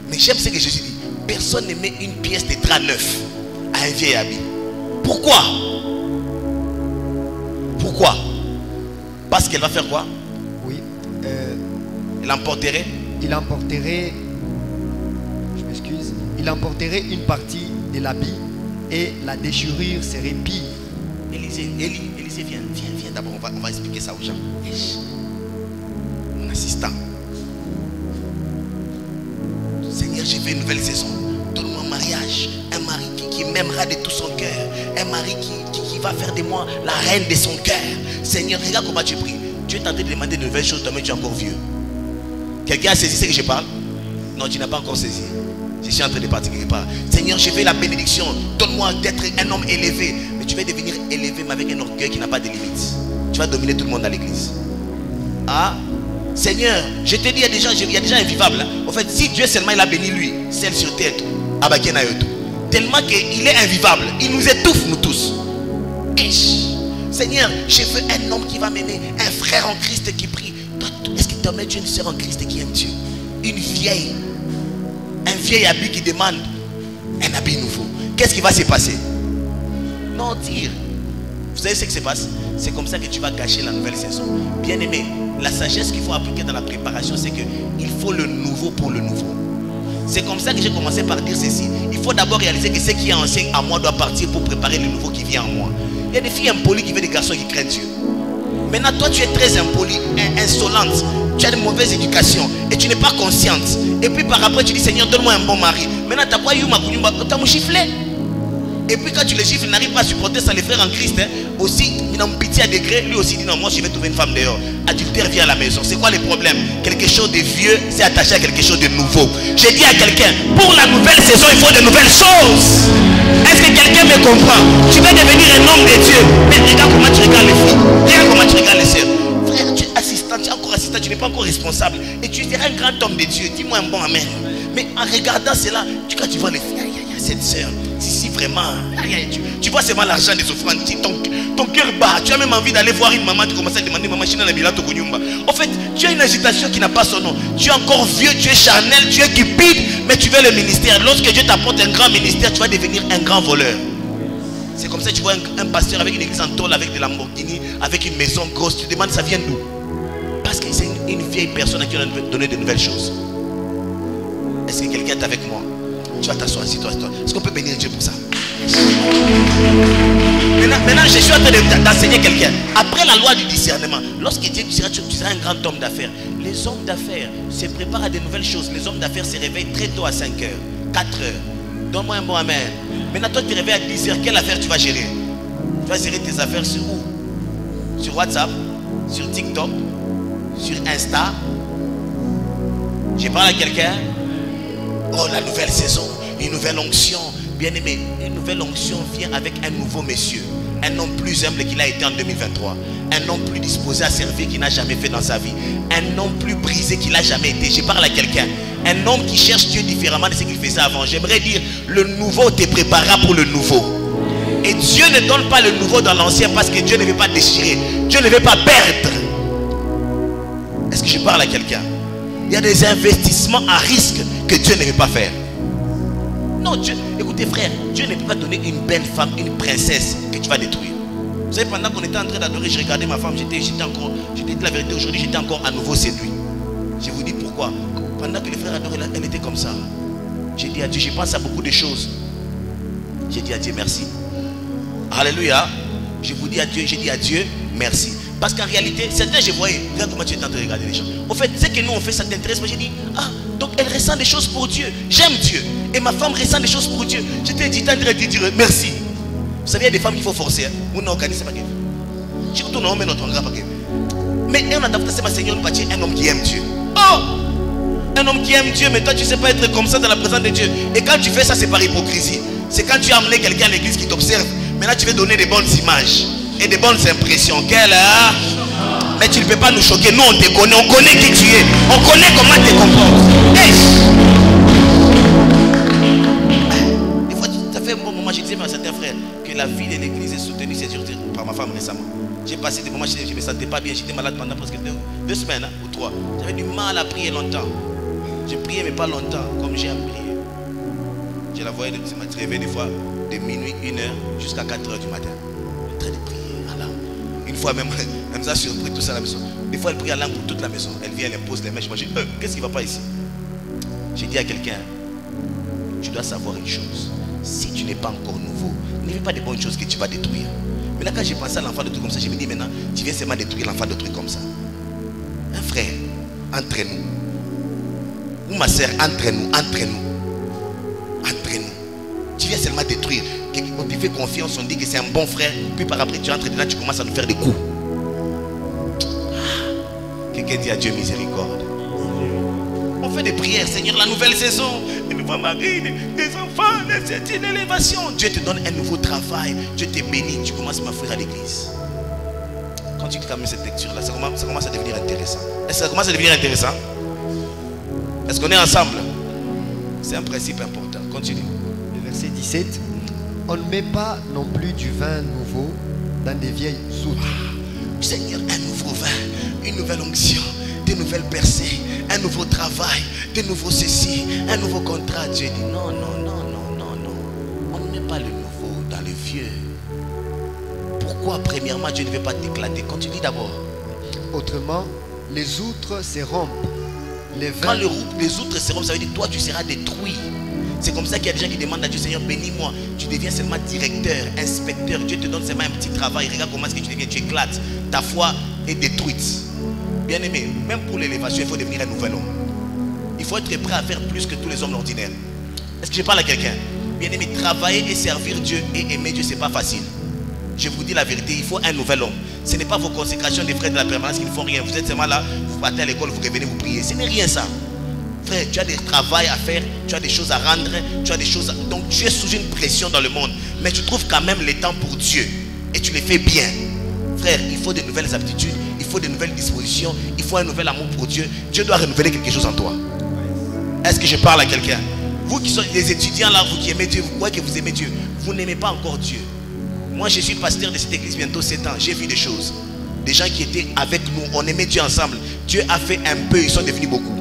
Mais j'aime ce que Jésus dit: personne ne met une pièce de drap neuf à un vieil habit. Pourquoi? Pourquoi? Parce qu'elle va faire quoi? Oui. Elle emporterait. Il emporterait, je m'excuse, il emporterait une partie de l'habit et la déchirure serait pire. Élisée, viens d'abord, on va expliquer ça aux gens. Mon assistant. Seigneur, j'ai fait une nouvelle saison. Donne-moi un mariage, un mari qui m'aimera de tout son cœur, un mari qui va faire de moi la reine de son cœur. Seigneur, regarde comment tu pries. Tu es tenté de demander de nouvelles choses, toi-même tu es encore vieux. Quelqu'un a saisi ce que je parle? Non, tu n'as pas encore saisi. Je suis en train de partir quelque part. Seigneur, je fais la bénédiction. Donne-moi d'être un homme élevé. Mais tu vas devenir élevé, mais avec un orgueil qui n'a pas de limite. Tu vas dominer tout le monde dans l'église. Ah, Seigneur, je te dis, il y a des gens invivables. En fait, si Dieu seulement il a béni lui, celle sur terre, tellement qu'il est invivable, il nous étouffe, nous tous. Seigneur, je veux un homme qui va m'aimer, un frère en Christ qui prie. Est-ce que tu as une sœur en Christ qui aime Dieu? Un vieil habit qui demande. un habit nouveau. Qu'est-ce qui va se passer? Non, dire. Vous savez ce qui se passe? C'est comme ça que tu vas gâcher la nouvelle saison. Bien aimé, la sagesse qu'il faut appliquer dans la préparation, c'est qu'il faut le nouveau pour le nouveau. C'est comme ça que j'ai commencé par dire ceci. Il faut d'abord réaliser que ce qui est ancien à moi doit partir pour préparer le nouveau qui vient en moi. Il y a des filles impolies qui veulent des garçons qui craignent Dieu. Maintenant, toi, tu es très impoli, insolente. Tu as de mauvaises éducations et tu n'es pas consciente. Et puis par après, tu dis, Seigneur, donne-moi un bon mari. Maintenant, tu as quoi, tu as mon giflé. Et puis quand tu les gifles, il n'arrive pas à supporter ça. Les frères en Christ, aussi, ils ont pitié à degré. Lui aussi dit, non, moi, je vais trouver une femme dehors. Adultère vient à la maison. C'est quoi les problèmes? Quelque chose de vieux, c'est attaché à quelque chose de nouveau. J'ai dit à quelqu'un, pour la nouvelle saison, il faut de nouvelles choses. Est-ce que quelqu'un me comprend? Tu veux devenir un homme de Dieu. Mais regarde comment tu regardes les filles. Regarde comment tu regardes les sœurs. Frère, tu es assistant, tu es encore assistant, tu n'es pas encore responsable. Et tu seras un grand homme de Dieu. Dis-moi un bon amen. Mais en regardant cela, quand tu vois les filles, cette sœur, si vraiment, tu vois seulement l'argent des offrandes, ton cœur bat, tu as même envie d'aller voir une maman, tu commences à demander maman, en fait, tu as une agitation qui n'a pas son nom. Tu es encore vieux, tu es charnel, tu es cupide, mais tu veux le ministère. Lorsque Dieu t'apporte un grand ministère, tu vas devenir un grand voleur. C'est comme ça que tu vois un pasteur avec une église en tôle, avec de Lamborghini, avec une maison grosse, tu te demandes ça vient d'où? Parce que c'est une vieille personne à qui on a donné de nouvelles choses. Est-ce que quelqu'un est avec moi? Tu vas t'asseoir, assis-toi. Est-ce qu'on peut bénir Dieu pour ça? Maintenant, je suis en train d'enseigner quelqu'un. Après la loi du discernement, lorsque Dieu tu seras un grand homme d'affaires. Les hommes d'affaires se préparent à de nouvelles choses. Les hommes d'affaires se réveillent très tôt à 5 h, 4 h. Donne-moi un bon amen. Maintenant, toi, tu te réveilles à 10 h. Quelle affaire tu vas gérer? Tu vas gérer tes affaires sur où? Sur WhatsApp, sur TikTok, sur Insta. Je parle à quelqu'un. Oh, la nouvelle saison, une nouvelle onction. Bien aimé, une nouvelle onction vient avec un nouveau monsieur. Un homme plus humble qu'il a été en 2023. Un homme plus disposé à servir qu'il n'a jamais fait dans sa vie. Un homme plus brisé qu'il n'a jamais été. Je parle à quelqu'un. Un homme qui cherche Dieu différemment de ce qu'il faisait avant. J'aimerais dire, le nouveau te préparera pour le nouveau. Et Dieu ne donne pas le nouveau dans l'ancien parce que Dieu ne veut pas déchirer. Dieu ne veut pas perdre. Est-ce que je parle à quelqu'un? Il y a des investissements à risque que Dieu ne veut pas faire. Non, Dieu, écoutez frère, Dieu ne peut pas donner une belle femme, une princesse que tu vas détruire. Vous savez, pendant qu'on était en train d'adorer, je regardais ma femme, j'étais dit la vérité, aujourd'hui j'étais encore à nouveau séduit. Je vous dis pourquoi. Pendant que les frères adoraient, elle était comme ça. J'ai dit à Dieu, je pense à beaucoup de choses. J'ai dit à Dieu merci. Alléluia. Je vous dis à Dieu, j'ai dit à Dieu merci. Parce qu'en réalité, certains, je voyais, regarde comment tu es en train de regarder les gens. Au fait, ce que nous on fait, ça t'intéresse. Moi j'ai dit, ah, donc elle ressent des choses pour Dieu. J'aime Dieu. Et ma femme ressent des choses pour Dieu. J'étais dit, en train de dire merci. Vous savez, il y a des femmes qu'il faut forcer. On a organisé pas que. Je retourne à notre grand paquet. Mais on a d'abord, c'est ma Seigneur, nous bâtir un homme qui aime Dieu. Oh! Un homme qui aime Dieu, mais toi tu ne sais pas être comme ça dans la présence de Dieu. Et quand tu fais ça, c'est par hypocrisie. C'est quand tu as amené quelqu'un à l'église qui t'observe. Maintenant tu veux donner des bonnes images et des bonnes impressions. Quelle heure? Mais tu ne peux pas nous choquer. Nous on te connaît, on connaît qui tu es, on connaît comment tu te comportes. Hey! Des fois ça fait un bon moment. Je disais à certains frères que la vie de l'église est soutenue par ma femme récemment. J'ai passé des moments, je ne me sentais pas bien, j'étais malade pendant presque 2 semaines ou 3. J'avais du mal à prier longtemps. Je priais mais pas longtemps comme j'ai appris. Je la voyais, je me réveillais des fois de minuit, 1 h jusqu'à 4 h du matin. En train de prier. Voilà. Une fois même, elle nous a surpris tout ça à la maison. Des fois elle prie à langue pour toute la maison. Elle vient, elle impose les mains. Je me dis, qu'est-ce qui ne va pas ici? J'ai dit à quelqu'un, tu dois savoir une chose. Si tu n'es pas encore nouveau, ne fais pas des bonnes choses que tu vas détruire. Mais là quand j'ai pensé à l'enfant de trucs comme ça, je me dis maintenant, tu viens seulement détruire l'enfant de trucs comme ça. Un frère, entre nous. Ou ma soeur, entre nous. Tu viens seulement détruire. On te fait confiance, on dit que c'est un bon frère. Puis par après tu entres dedans, tu commences à nous faire des coups. Quelqu'un dit à Dieu miséricorde. On fait des prières, Seigneur, la nouvelle saison, un nouveau mari, des enfants, c'est une élévation. Dieu te donne un nouveau travail, Dieu te bénit, tu commences à m'offrir à l'église. Quand tu termines cette lecture-là, ça commence à devenir intéressant. Est-ce que ça commence à devenir intéressant? Est-ce qu'on est ensemble? C'est un principe important. Continue. Le verset 17. On ne met pas non plus du vin nouveau dans des vieilles outres. Seigneur, un nouveau vin, une nouvelle onction, des nouvelles percées, un nouveau travail, des nouveaux ceci, un nouveau contrat. Dieu dit non, non, non, non, non, non. pas le nouveau dans le vieux. Pourquoi premièrement Dieu ne veut pas t'éclater? Continue d'abord. Autrement, les outres se rompent. Quand les outres se rompent, ça veut dire toi tu seras détruit. C'est comme ça qu'il y a des gens qui demandent à Dieu, Seigneur, bénis-moi. Tu deviens seulement directeur, inspecteur. Dieu te donne seulement un petit travail. Regarde comment est-ce que tu deviens, tu éclates. Ta foi est détruite. Bien aimé, même pour l'élévation, il faut devenir un nouvel homme. Il faut être prêt à faire plus que tous les hommes ordinaires. Est-ce que je parle à quelqu'un? Bien aimé, travailler et servir Dieu et aimer Dieu, c'est pas facile. Je vous dis la vérité, il faut un nouvel homme. Ce n'est pas vos consécrations des frères de la permanence qui ne font rien. Vous êtes seulement là, vous partez à l'école, vous revenez, vous priez. Ce n'est rien ça. Frère, tu as des travail à faire, tu as des choses à rendre, tu as des choses à... Donc tu es sous une pression dans le monde. Mais tu trouves quand même les temps pour Dieu. Et tu les fais bien. Frère, il faut de nouvelles aptitudes, il faut de nouvelles dispositions, il faut un nouvel amour pour Dieu. Dieu doit renouveler quelque chose en toi. Est-ce que je parle à quelqu'un? Vous qui sont des étudiants là, vous qui aimez Dieu, vous croyez que vous aimez Dieu. Vous n'aimez pas encore Dieu. Moi je suis pasteur de cette église bientôt 7 ans. J'ai vu des choses. Des gens qui étaient avec nous, on aimait Dieu ensemble. Dieu a fait un peu, ils sont devenus beaucoup.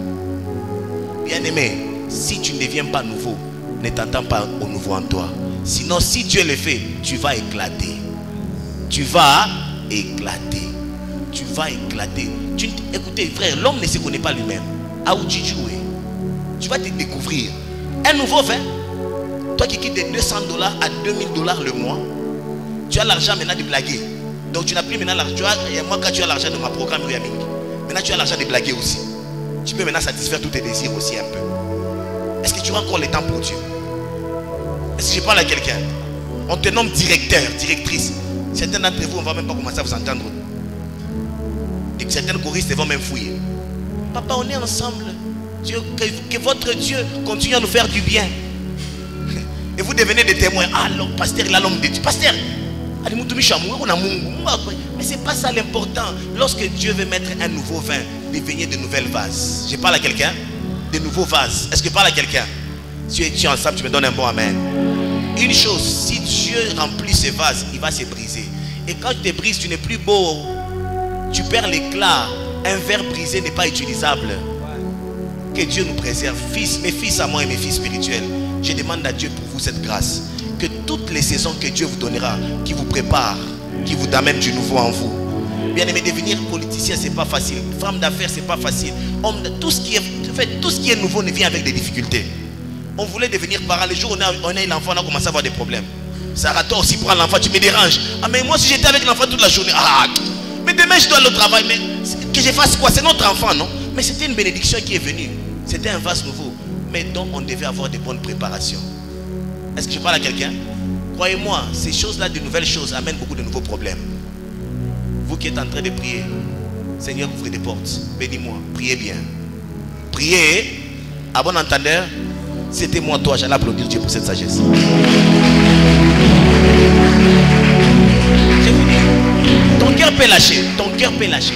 Bien aimé, si tu ne deviens pas nouveau, ne t'attends pas au nouveau en toi. Sinon si Dieu le fait, tu vas éclater. Tu vas éclater. Tu vas éclater. Écoutez frère, l'homme ne se connaît pas lui-même. À où tu joues, tu vas te découvrir. Un nouveau vin. Toi qui quittes de $200 à $2000 le mois, tu as l'argent maintenant de blaguer. Donc tu n'as plus maintenant l'argent. Moi quand tu as l'argent de ma programme, maintenant tu as l'argent de blaguer aussi. Tu peux maintenant satisfaire tous tes désirs aussi un peu. Est-ce que tu as encore le temps pour Dieu? Est-ce que je parle à quelqu'un? On te nomme directeur, directrice. Certains d'entre vous, on ne va même pas commencer à vous entendre. Et certains choristes vont même fouiller. Papa, on est ensemble. Dieu, que votre Dieu continue à nous faire du bien. Et vous devenez des témoins. Ah, le pasteur, il a l'homme de Dieu. Pasteur, mais c'est pas ça l'important. Lorsque Dieu veut mettre un nouveau vin, devenir de nouvelles vases. Je parle à quelqu'un? De nouveaux vases. Est-ce que je parle à quelqu'un? Si tu es ensemble, tu me donnes un bon amen. Une chose, si Dieu remplit ce vase, il va se briser. Et quand tu te brises, tu n'es plus beau. Tu perds l'éclat. Un verre brisé n'est pas utilisable. Que Dieu nous préserve. Fils, mes fils à moi et mes fils spirituels, je demande à Dieu pour vous cette grâce. Que toutes les saisons que Dieu vous donnera, qui vous prépare, qui vous amène du nouveau en vous. Bien aimé, devenir politicien, c'est pas facile. Femme d'affaires, c'est pas facile. Homme, tout ce qui est nouveau ne vient avec des difficultés. On voulait devenir parent. Les jours où on a eu l'enfant, on a commencé à avoir des problèmes. Sarah, toi aussi prends l'enfant, tu me déranges. Ah mais moi si j'étais avec l'enfant toute la journée, ah, mais demain je dois aller au travail. Mais que je fasse quoi? C'est notre enfant, non? Mais c'était une bénédiction qui est venue. C'était un vase nouveau. Mais donc on devait avoir de bonnes préparations. Est-ce que je parle à quelqu'un? Croyez-moi, ces choses-là, de nouvelles choses, amènent beaucoup de nouveaux problèmes. Vous qui êtes en train de prier, Seigneur, ouvrez des portes. Bénis-moi. Priez bien. Priez. À bon entendeur, c'était moi, toi, j'allais applaudir Dieu pour cette sagesse. Je vous dis, ton cœur peut lâcher. Ton cœur peut lâcher.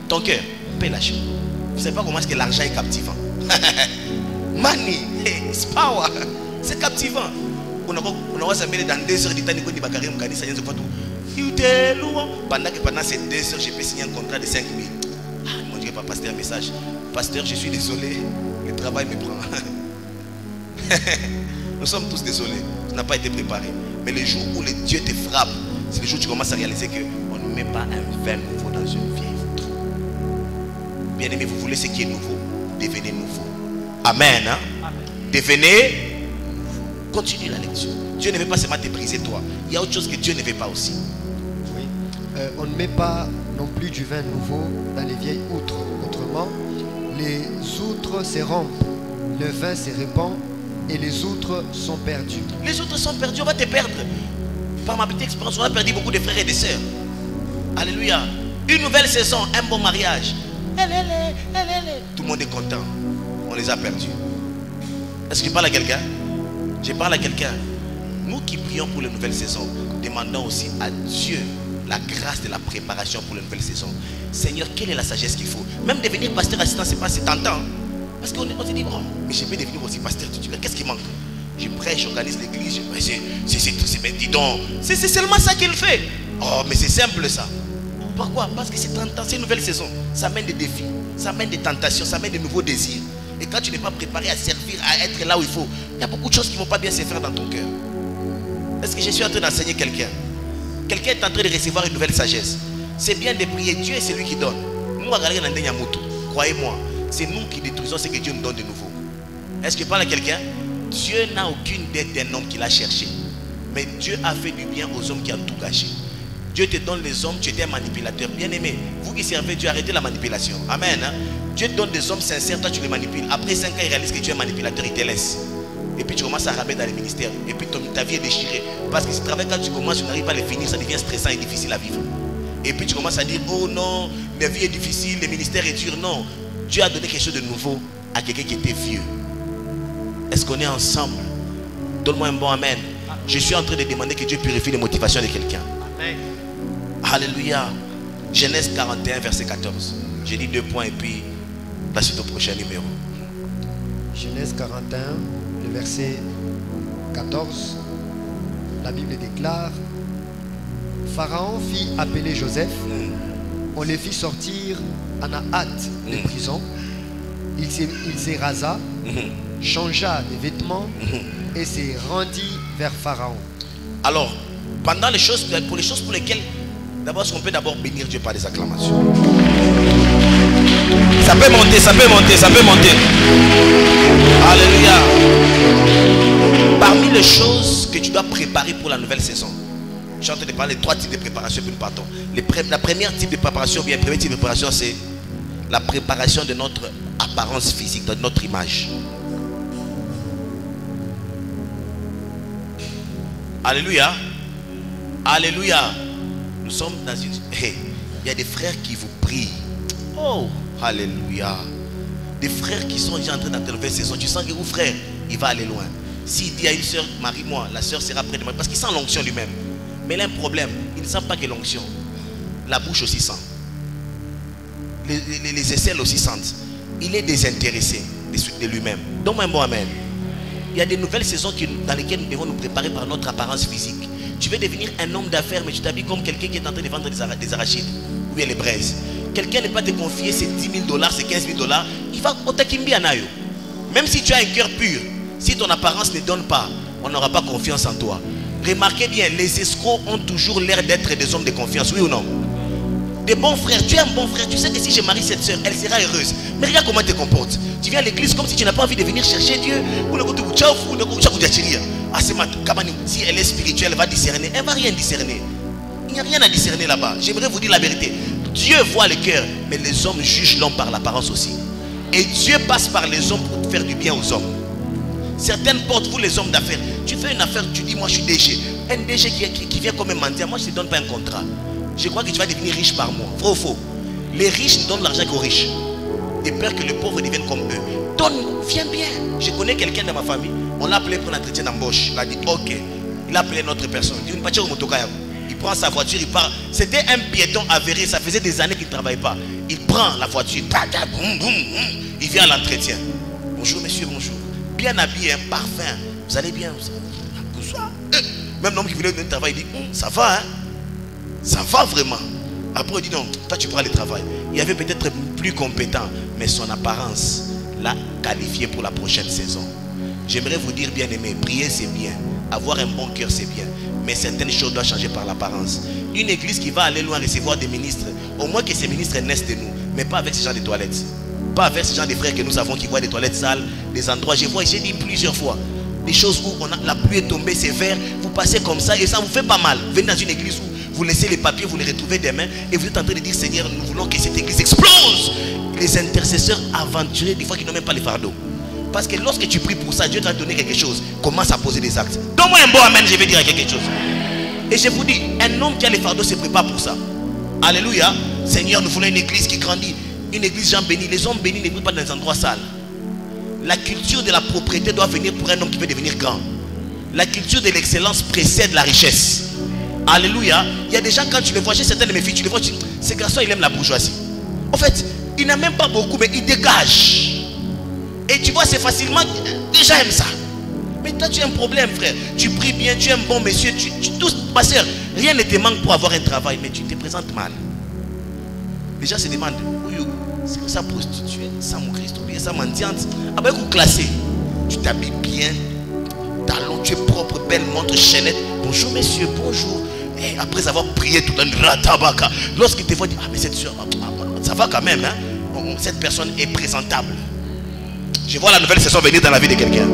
Ton cœur peut lâcher. Vous ne savez pas comment est-ce que l'argent est captivant. Money, it's power. C'est captivant. On va s'amener dans 2 heures du temps. Pendant que pendant ces 2 heures, j'ai pu signer un contrat de 5 000. Ah, mon Dieu, pas pasteur un message. Pasteur, je suis désolé. Le travail me prend. Nous sommes tous désolés. Tu n'as pas été préparé. Mais le jour où le Dieu te frappe, c'est le jour où tu commences à réaliser qu'on ne met pas un vin nouveau dans une vieille outre. Bien aimé, vous voulez ce qui est nouveau? Devenez nouveau. Amen. Hein? Amen. Devenez. Continue la lecture. Dieu ne veut pas seulement te briser toi. Il y a autre chose que Dieu ne veut pas aussi. Oui. On ne met pas non plus du vin nouveau dans les vieilles outres. Autrement, les outres se rompent, le vin se répand et les outres sont perdus. Les outres sont perdus, on va te perdre. Par ma petite expérience, on a perdu beaucoup de frères et de sœurs. Alléluia. Une nouvelle saison, un bon mariage. Tout le monde est content. On les a perdus. Est-ce que je parle à quelqu'un? Je parle à quelqu'un. Nous qui prions pour les nouvelles saisons, demandons aussi à Dieu la grâce de la préparation pour les nouvelles saisons. Seigneur, quelle est la sagesse qu'il faut? Même devenir pasteur assistant, c'est pas si tentant. Parce qu'on se dit, oh, mais je peux devenir aussi pasteur. Tu dis, qu'est-ce qui manque? Je prêche, j'organise l'église. Dis donc, c'est seulement ça qu'il fait. Oh, mais c'est simple ça. Pourquoi? Parce que c'est tentant, c'est une nouvelle saison. Ça amène des défis, ça amène des tentations, ça amène de nouveaux désirs. Et quand tu n'es pas préparé à servir, à être là où il faut, il y a beaucoup de choses qui ne vont pas bien se faire dans ton cœur. Est-ce que je suis en train d'enseigner quelqu'un? Quelqu'un est en train de recevoir une nouvelle sagesse. C'est bien de prier. Dieu est celui qui donne. Croyez-moi, c'est nous qui détruisons ce que Dieu nous donne de nouveau. Est-ce que je parle à quelqu'un? Dieu n'a aucune dette d'un homme qu'il a cherché. Mais Dieu a fait du bien aux hommes qui ont tout gâché. Dieu te donne les hommes, tu étais un manipulateur. Bien aimé, vous qui servez Dieu, arrêtez la manipulation. Amen. Hein? Dieu te donne des hommes sincères, toi tu les manipules. Après 5 ans, il réalise que tu es un manipulateur, il te laisse. Et puis tu commences à ramer dans les ministères. Et puis ta vie est déchirée. Parce que ce travail, quand tu commences, tu n'arrives pas à le finir, ça devient stressant et difficile à vivre. Et puis tu commences à dire, oh non, ma vie est difficile, le ministère est dur. Non, Dieu a donné quelque chose de nouveau à quelqu'un qui était vieux. Est-ce qu'on est ensemble? Donne-moi un bon amen. Je suis en train de demander que Dieu purifie les motivations de quelqu'un. Alléluia. Genèse 41, verset 14. J'ai dit 2 points et puis la suite au prochain numéro. Genèse 41, le verset 14. La Bible déclare: Pharaon fit appeler Joseph. On les fit sortir en hâte de prison. Il s'érasa, changea de vêtements et se rendit vers Pharaon. Alors, pendant les choses, pour les choses pour lesquelles, d'abord, on peut d'abord bénir Dieu par des acclamations. Ça peut monter, ça peut monter, ça peut monter. Alléluia. Parmi les choses que tu dois préparer pour la nouvelle saison, je suis en train de parler de 3 types de préparation, puis nous partons. La première type de préparation, bien, le premier type de préparation, c'est la préparation de notre apparence physique, de notre image. Alléluia. Alléluia. Nous sommes dans une... Hey, il y a des frères qui vous prient. Oh, alléluia. Des frères qui sont déjà en train d'intervenir saison. Tu sens que vous, frère, il va aller loin. S'il dit à une soeur, marie-moi, la soeur sera près de moi. Parce qu'il sent l'onction lui-même. Mais il a un problème. Il ne sent pas que l'onction. La bouche aussi sent. Les aisselles aussi sentent. Il est désintéressé de lui-même. Donne-moi un bon amen. Il y a des nouvelles saisons dans lesquelles nous devons nous préparer par notre apparence physique. Tu veux devenir un homme d'affaires, mais tu t'habilles comme quelqu'un qui est en train de vendre des arachides ou bien les braises. Quelqu'un ne peut pas te confier ses 10 000 $, ses 15 000 $. Il va au takimbi anayo. Même si tu as un cœur pur, si ton apparence ne donne pas, on n'aura pas confiance en toi. Remarquez bien, les escrocs ont toujours l'air d'être des hommes de confiance, oui ou non? Des bons frères, tu es un bon frère, tu sais que si je marie cette soeur, elle sera heureuse. Mais regarde comment tu te comportes. Tu viens à l'église comme si tu n'as pas envie de venir chercher Dieu. Si elle est spirituelle, elle va discerner. Elle ne va rien discerner. Il n'y a rien à discerner là-bas. J'aimerais vous dire la vérité. Dieu voit le cœur, mais les hommes jugent l'homme par l'apparence aussi. Et Dieu passe par les hommes pour faire du bien aux hommes. Certaines portes, vous les hommes d'affaires, tu fais une affaire, tu dis moi je suis DG. Un DG qui vient comme un mendiant, moi je ne te donne pas un contrat. Je crois que tu vas devenir riche par mois. Vrai ou faux? Les riches ne donnent l'argent qu'aux riches. Et peur que les pauvres deviennent comme eux. Donne, viens bien. Je connais quelqu'un dans ma famille, on l'a appelé pour l'entretien d'embauche. Il a dit ok. Il a appelé notre personne. Il prend sa voiture, il part. C'était un piéton avéré, ça faisait des années qu'il ne travaillait pas. Il prend la voiture, il vient à l'entretien. Bonjour monsieur, bonjour. Bien habillé, un parfum. Vous allez bien? Bonsoir. Même l'homme qui voulait donner le travail, il dit ça va, hein? Ça va vraiment. Après il dit non, toi tu prends le travail. Il y avait peut-être plus compétent, mais son apparence l'a qualifié pour la prochaine saison. J'aimerais vous dire, bien aimé, prier c'est bien, avoir un bon cœur c'est bien, mais certaines choses doivent changer par l'apparence. Une église qui va aller loin recevoir des ministres, au moins que ces ministres naissent de nous, mais pas avec ce genre de toilettes. Pas avec ce genre de frères que nous avons qui voient des toilettes sales, des endroits, j'ai dit plusieurs fois, des choses où la pluie est tombée sévère, vous passez comme ça et ça vous fait pas mal. Venez dans une église où vous laissez les papiers, vous les retrouvez demain et vous êtes en train de dire Seigneur, nous voulons que cette église explose. Les intercesseurs aventurés, des fois qui n'ont même pas les fardeaux. Parce que lorsque tu pries pour ça, Dieu t'a donné quelque chose. Commence à poser des actes. Donne-moi un bon amen, je vais dire quelque chose. Et je vous dis, un homme qui a les fardeaux se prépare pour ça. Alléluia. Seigneur, nous voulons une église qui grandit. Une église gens bénis. Les hommes bénis ne brillent pas dans des endroits sales. La culture de la propriété doit venir pour un homme qui veut devenir grand. La culture de l'excellence précède la richesse. Alléluia. Il y a des gens, quand tu les vois, chez certaines de mes filles, tu les vois, ce garçon il aime la bourgeoisie. En fait, il n'a même pas beaucoup, mais il dégage. Et tu vois, c'est facilement, déjà aime ça. Mais toi tu as un problème, frère. Tu pries bien, tu es un bon monsieur, tous, ma soeur, rien ne te manque pour avoir un travail, mais tu te présentes mal. Les gens se demandent, c'est que ça prostituée, ça mon Christ, ou bien ça mendiante. Après vous classez, tu t'habilles bien, talons, tu es propre, belle montre, chaînette. Bonjour messieurs, bonjour. Et après avoir prié tout un ratabaka, lorsqu'il te voit, dit, ah mais cette soeur, ça va quand même, hein? Cette personne est présentable. Je vois la nouvelle saison venir dans la vie de quelqu'un.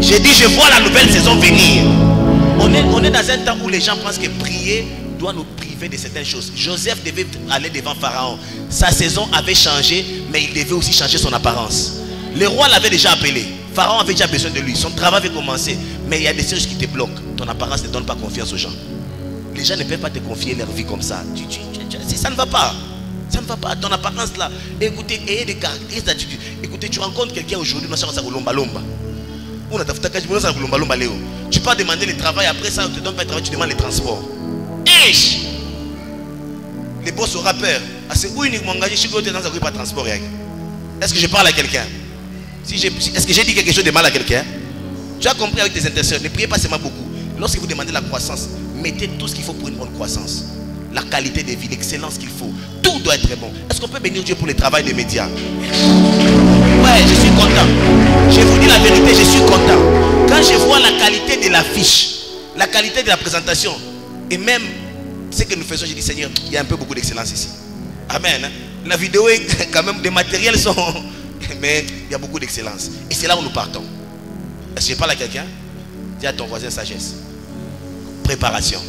J'ai dit, je vois la nouvelle saison venir. On est dans un temps où les gens pensent que prier doit nous priver de certaines choses. Joseph devait aller devant Pharaon. Sa saison avait changé, mais il devait aussi changer son apparence. Le roi l'avait déjà appelé. Pharaon avait déjà besoin de lui. Son travail avait commencé. Mais il y a des choses qui te bloquent. Ton apparence ne donne pas confiance aux gens. Les gens ne peuvent pas te confier leur vie comme ça. Ça ne va pas. Ça ne va pas. Ton apparence là. Écoutez, ayez des caractéristiques d'attitude. Écoutez, tu rencontres quelqu'un aujourd'hui, tu peux demander le travail, après ça, on ne te donne pas le travail, tu demandes les transports. Les boss aura peur. Est-ce que je parle à quelqu'un? Est-ce que j'ai dit quelque chose de mal à quelqu'un? Tu as compris avec tes intentions. Ne priez pas seulement beaucoup. Lorsque vous demandez la croissance, mettez tout ce qu'il faut pour une bonne croissance. La qualité de vie, l'excellence qu'il faut. Tout doit être bon. Est-ce qu'on peut bénir Dieu pour le travail des médias? Ouais, je suis content. Je vous dis la vérité, je suis content. Quand je vois la qualité de l'affiche, la qualité de la présentation, et même ce que nous faisons, je dis Seigneur, il y a un peu beaucoup d'excellence ici. Amen. La vidéo est quand même, des matériels sont... Mais il y a beaucoup d'excellence. Et c'est là où nous partons. Est-ce que je parle à quelqu'un? Dis à ton voisin sagesse. Préparation.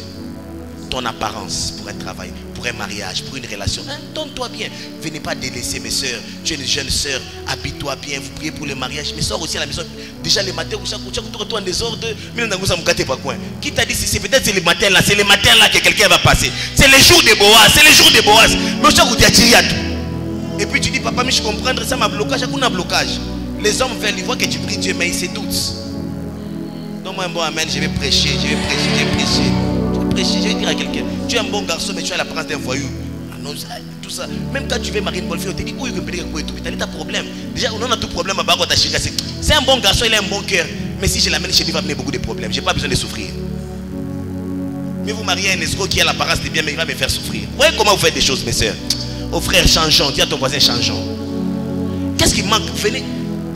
Ton apparence pour un travail, pour un mariage, pour une relation. Donne-toi bien. Venez pas délaisser mes soeurs. Tu es une jeune soeur. Habille-toi bien. Vous priez pour le mariage. Mais sors aussi à la maison. Déjà le matin, tu retournes en désordre. Qui t'a dit si c'est peut-être c'est le matin là? C'est le matin là que quelqu'un va passer. C'est le jour de Boaz. C'est le jour de Boaz. Mais je vous dis à tout. Et puis tu dis, papa, mais je comprends, ça m'a blocage. Il y a un blocage. Les hommes veulent, ils voient que tu pries Dieu, mais ils se doutent. Donne-moi un bon amen. Je vais prêcher. Je vais dire à quelqu'un, tu es un bon garçon, mais tu as l'apparence d'un voyou. Tout ça. Même quand tu veux marier une bonne fille, on te dit, où il peut tu as problème. Déjà, on a tout problème à Bagot. C'est un bon garçon, il a un bon cœur. Mais si je l'amène chez lui, il va amener beaucoup de problèmes. Je n'ai pas besoin de souffrir. Mais vous mariez un escroc qui a l'apparence de bien, mais il va me faire souffrir. Vous voyez comment vous faites des choses, mes soeurs? Oh frère, changeons. Dis à ton voisin, changeons. Qu'est-ce qui manque? Venez.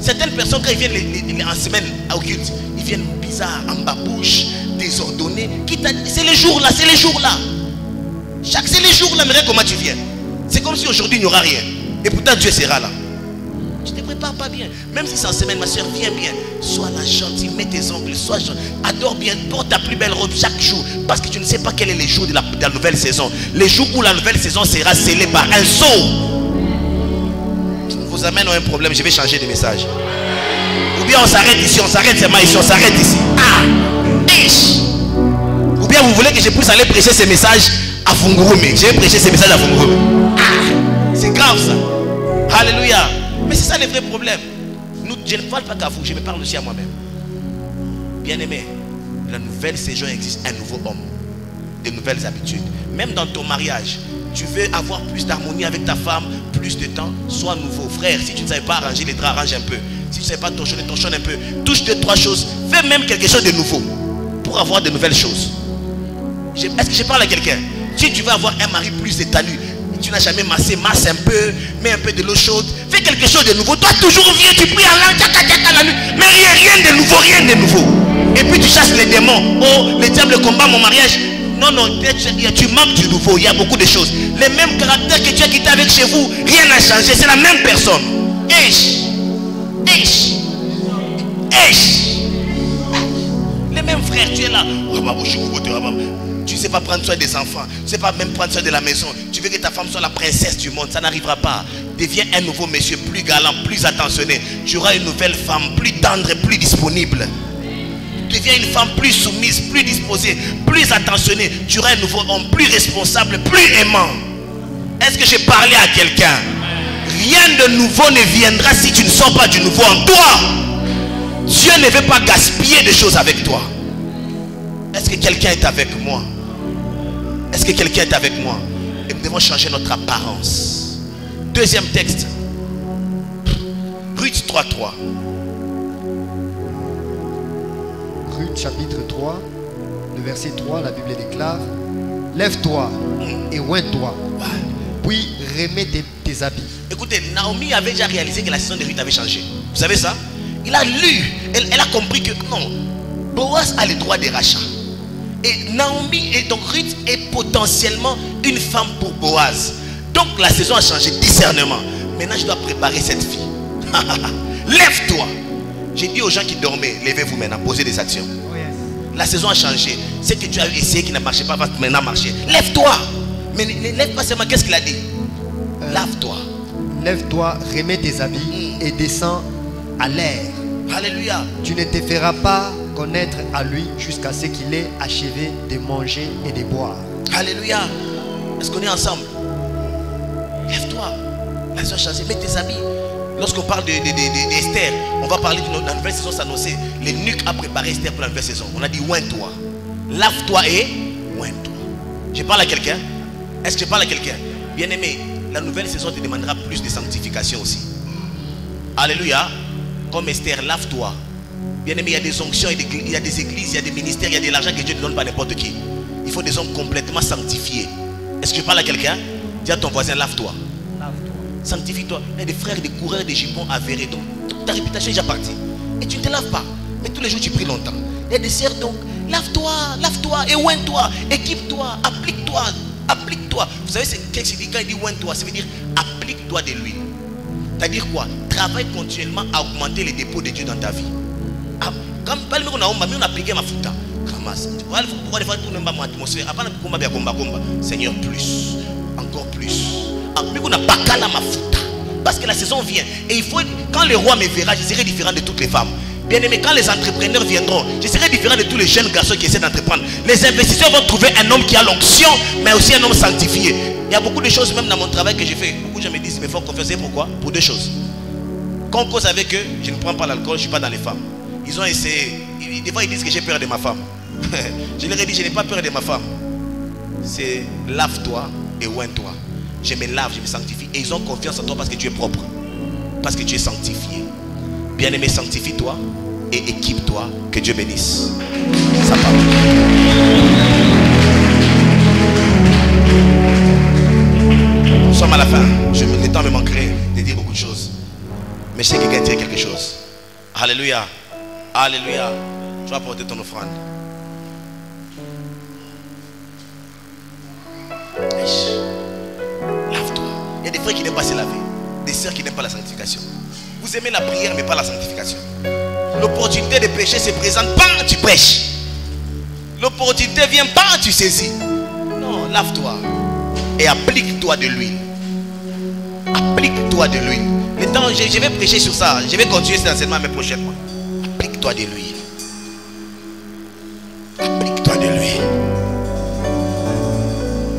Certaines personnes, quand ils viennent en semaine au culte, ils viennent bizarres, en babouche, désordonnés. C'est les jours là, c'est les jours là. C'est les jours là, mais regarde comment tu viens. C'est comme si aujourd'hui il n'y aura rien. Et pourtant Dieu sera là. Tu ne te prépares pas bien. Même si c'est en semaine, ma soeur, viens bien. Sois la gentille, mets tes ongles, sois gentil. Adore bien, porte ta plus belle robe chaque jour. Parce que tu ne sais pas quel est le jour de la nouvelle saison. Les jours où la nouvelle saison sera scellée par un saut. Vos amens ont un problème, je vais changer de message. Ou bien on s'arrête ici, on s'arrête seulement ici, on s'arrête ici. Ou bien vous voulez que je puisse aller prêcher ces messages à Fungurume. Je vais prêcher ces messages à Fungurume. C'est grave ça. Alléluia. Mais c'est ça le vrai problème. Je ne parle pas qu'à vous, je me parle aussi à moi-même. Bien-aimé, la nouvelle saison existe, un nouveau homme, de nouvelles habitudes. Même dans ton mariage, tu veux avoir plus d'harmonie avec ta femme, plus de temps, sois nouveau. Frère, si tu ne savais pas arranger les draps, arrange un peu. Si tu ne savais pas torchonner un peu. Touche 2-3 choses. Fais même quelque chose de nouveau pour avoir de nouvelles choses. Est-ce que je parle à quelqu'un? Si tu veux avoir un mari plus étanu, tu n'as jamais massé, masse un peu, mets un peu de l'eau chaude, fais quelque chose de nouveau. Toi toujours viens, tu pries en langue, la nuit, mais rien de nouveau, rien de nouveau. Et puis tu chasses les démons. Oh, le diable combat mon mariage. Non, tu manques du nouveau, il y a beaucoup de choses. Les mêmes caractères que tu as quitté avec chez vous, rien n'a changé, c'est la même personne. Les mêmes frères, tu es là. Tu ne sais pas prendre soin des enfants. Tu ne sais pas même prendre soin de la maison. Tu veux que ta femme soit la princesse du monde. Ça n'arrivera pas. Deviens un nouveau monsieur, plus galant, plus attentionné. Tu auras une nouvelle femme, plus tendre, plus disponible. Deviens une femme plus soumise, plus disposée, plus attentionnée. Tu auras un nouveau homme, plus responsable, plus aimant. Est-ce que j'ai parlé à quelqu'un? Rien de nouveau ne viendra si tu ne sors pas du nouveau en toi. Dieu ne veut pas gaspiller des choses avec toi. Est-ce que quelqu'un est avec moi? Est-ce que quelqu'un est avec moi? Et nous devons changer notre apparence. Deuxième texte. Ruth 3:3. Ruth chapitre 3, le verset 3, la Bible déclare: lève-toi et oins-toi, puis remets tes habits. Écoutez, Naomi avait déjà réalisé que la saison de Ruth avait changé. Vous savez ça? Il a lu, elle a compris que non, Boaz a le droit de rachat. Et Naomi et donc Ruth est potentiellement une femme pour Boaz. Donc la saison a changé, discernement. Maintenant je dois préparer cette fille. Lève-toi. J'ai dit aux gens qui dormaient, levez-vous maintenant, posez des actions. La saison a changé. Ce que tu as essayé qui n'a marché pas va maintenant marcher. Lève-toi. Mais ne lève pas seulement, qu'est-ce qu'il a dit? Lave-toi. Lève-toi, remets tes habits et descends à l'air. Alléluia. Tu ne te feras pas connaître à lui jusqu'à ce qu'il ait achevé de manger et de boire. Alléluia. Est-ce qu'on est ensemble? Lève-toi. La saison a changé. Mets tes habits. Lorsqu'on parle d'Esther, on va parler de la nouvelle saison s'annoncer. L'eunuque a préparé Esther pour la nouvelle saison. On a dit oins-toi. Lave-toi et oins-toi. Je parle à quelqu'un? Est-ce que je parle à quelqu'un? Bien aimé, la nouvelle saison te demandera plus de sanctification aussi. Alléluia. Comme Esther, lave-toi. Bien aimé, il y a des onctions, il y a des églises, il y a des ministères, il y a de l'argent que Dieu ne donne pas à n'importe qui. Il faut des hommes complètement sanctifiés. Est-ce que je parle à quelqu'un? Dis à ton voisin, lave-toi. Sanctifie-toi. Il y a des frères, des coureurs, des jupons avérés. Donc ta réputation est déjà partie. Et tu ne te laves pas. Mais tous les jours tu pries longtemps. Il y a des sœurs, donc lave-toi, et oins-toi, équipe-toi, applique-toi, applique-toi. Vous savez, c'est qu'est-ce qu'il dit quand il dit oins-toi? Ça veut dire applique-toi de l'huile. C'est-à-dire quoi? Travaille continuellement à augmenter les dépôts de Dieu dans ta vie. Comme on a appliqué ma fouta. Seigneur, plus, encore plus. Parce que la saison vient. Et il faut, quand le roi me verra, je serai différent de toutes les femmes. Bien aimé, quand les entrepreneurs viendront, je serai différent de tous les jeunes garçons qui essaient d'entreprendre. Les investisseurs vont trouver un homme qui a l'onction, mais aussi un homme sanctifié. Il y a beaucoup de choses, même dans mon travail que j'ai fait. Beaucoup de gens me disent, mais il faut confesser. Pourquoi? Pour deux choses. Quand on cause avec eux, je ne prends pas l'alcool, je ne suis pas dans les femmes. Ils ont essayé. Des fois, ils disent que j'ai peur de ma femme. Je leur ai dit, je n'ai pas peur de ma femme. C'est lave-toi et oins-toi. Je me lave, je me sanctifie. Et ils ont confiance en toi parce que tu es propre. Parce que tu es sanctifié. Bien-aimé, sanctifie-toi et équipe-toi. Que Dieu bénisse sa parole. Nous sommes à la fin. Le temps me manquerait de dire beaucoup de choses. Mais je sais que quelqu'un dirait quelque chose. Alléluia. Alléluia. Tu vas apporter ton offrande. Lave-toi. Il y a des frères qui n'aiment pas se laver. Des sœurs qui n'aiment pas la sanctification. Vous aimez la prière mais pas la sanctification. L'opportunité de pécher se présente, pas tu prêches. L'opportunité vient, pas tu saisis. Non, lave-toi. Et applique-toi de l'huile. Applique-toi de l'huile. Le temps, je vais prêcher sur ça. Je vais continuer cet enseignement mais prochainement. Applique-toi de l'huile. Applique-toi de l'huile.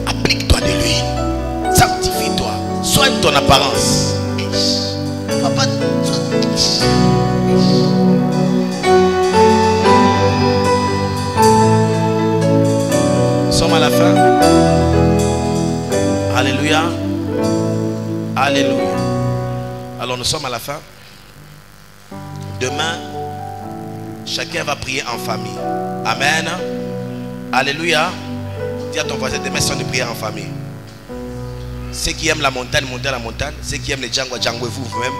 Applique-toi de l'huile. Sanctifie-toi. Soigne ton apparence. Papa, nous sommes à la fin. Alléluia. Alléluia. Alors nous sommes à la fin. Demain, chacun va prier en famille. Amen. Alléluia. Dis à ton voisin, demain c'est une prière en famille. Ceux qui aiment la montagne, montez à la montagne. Ceux qui aiment les django, django vous-même.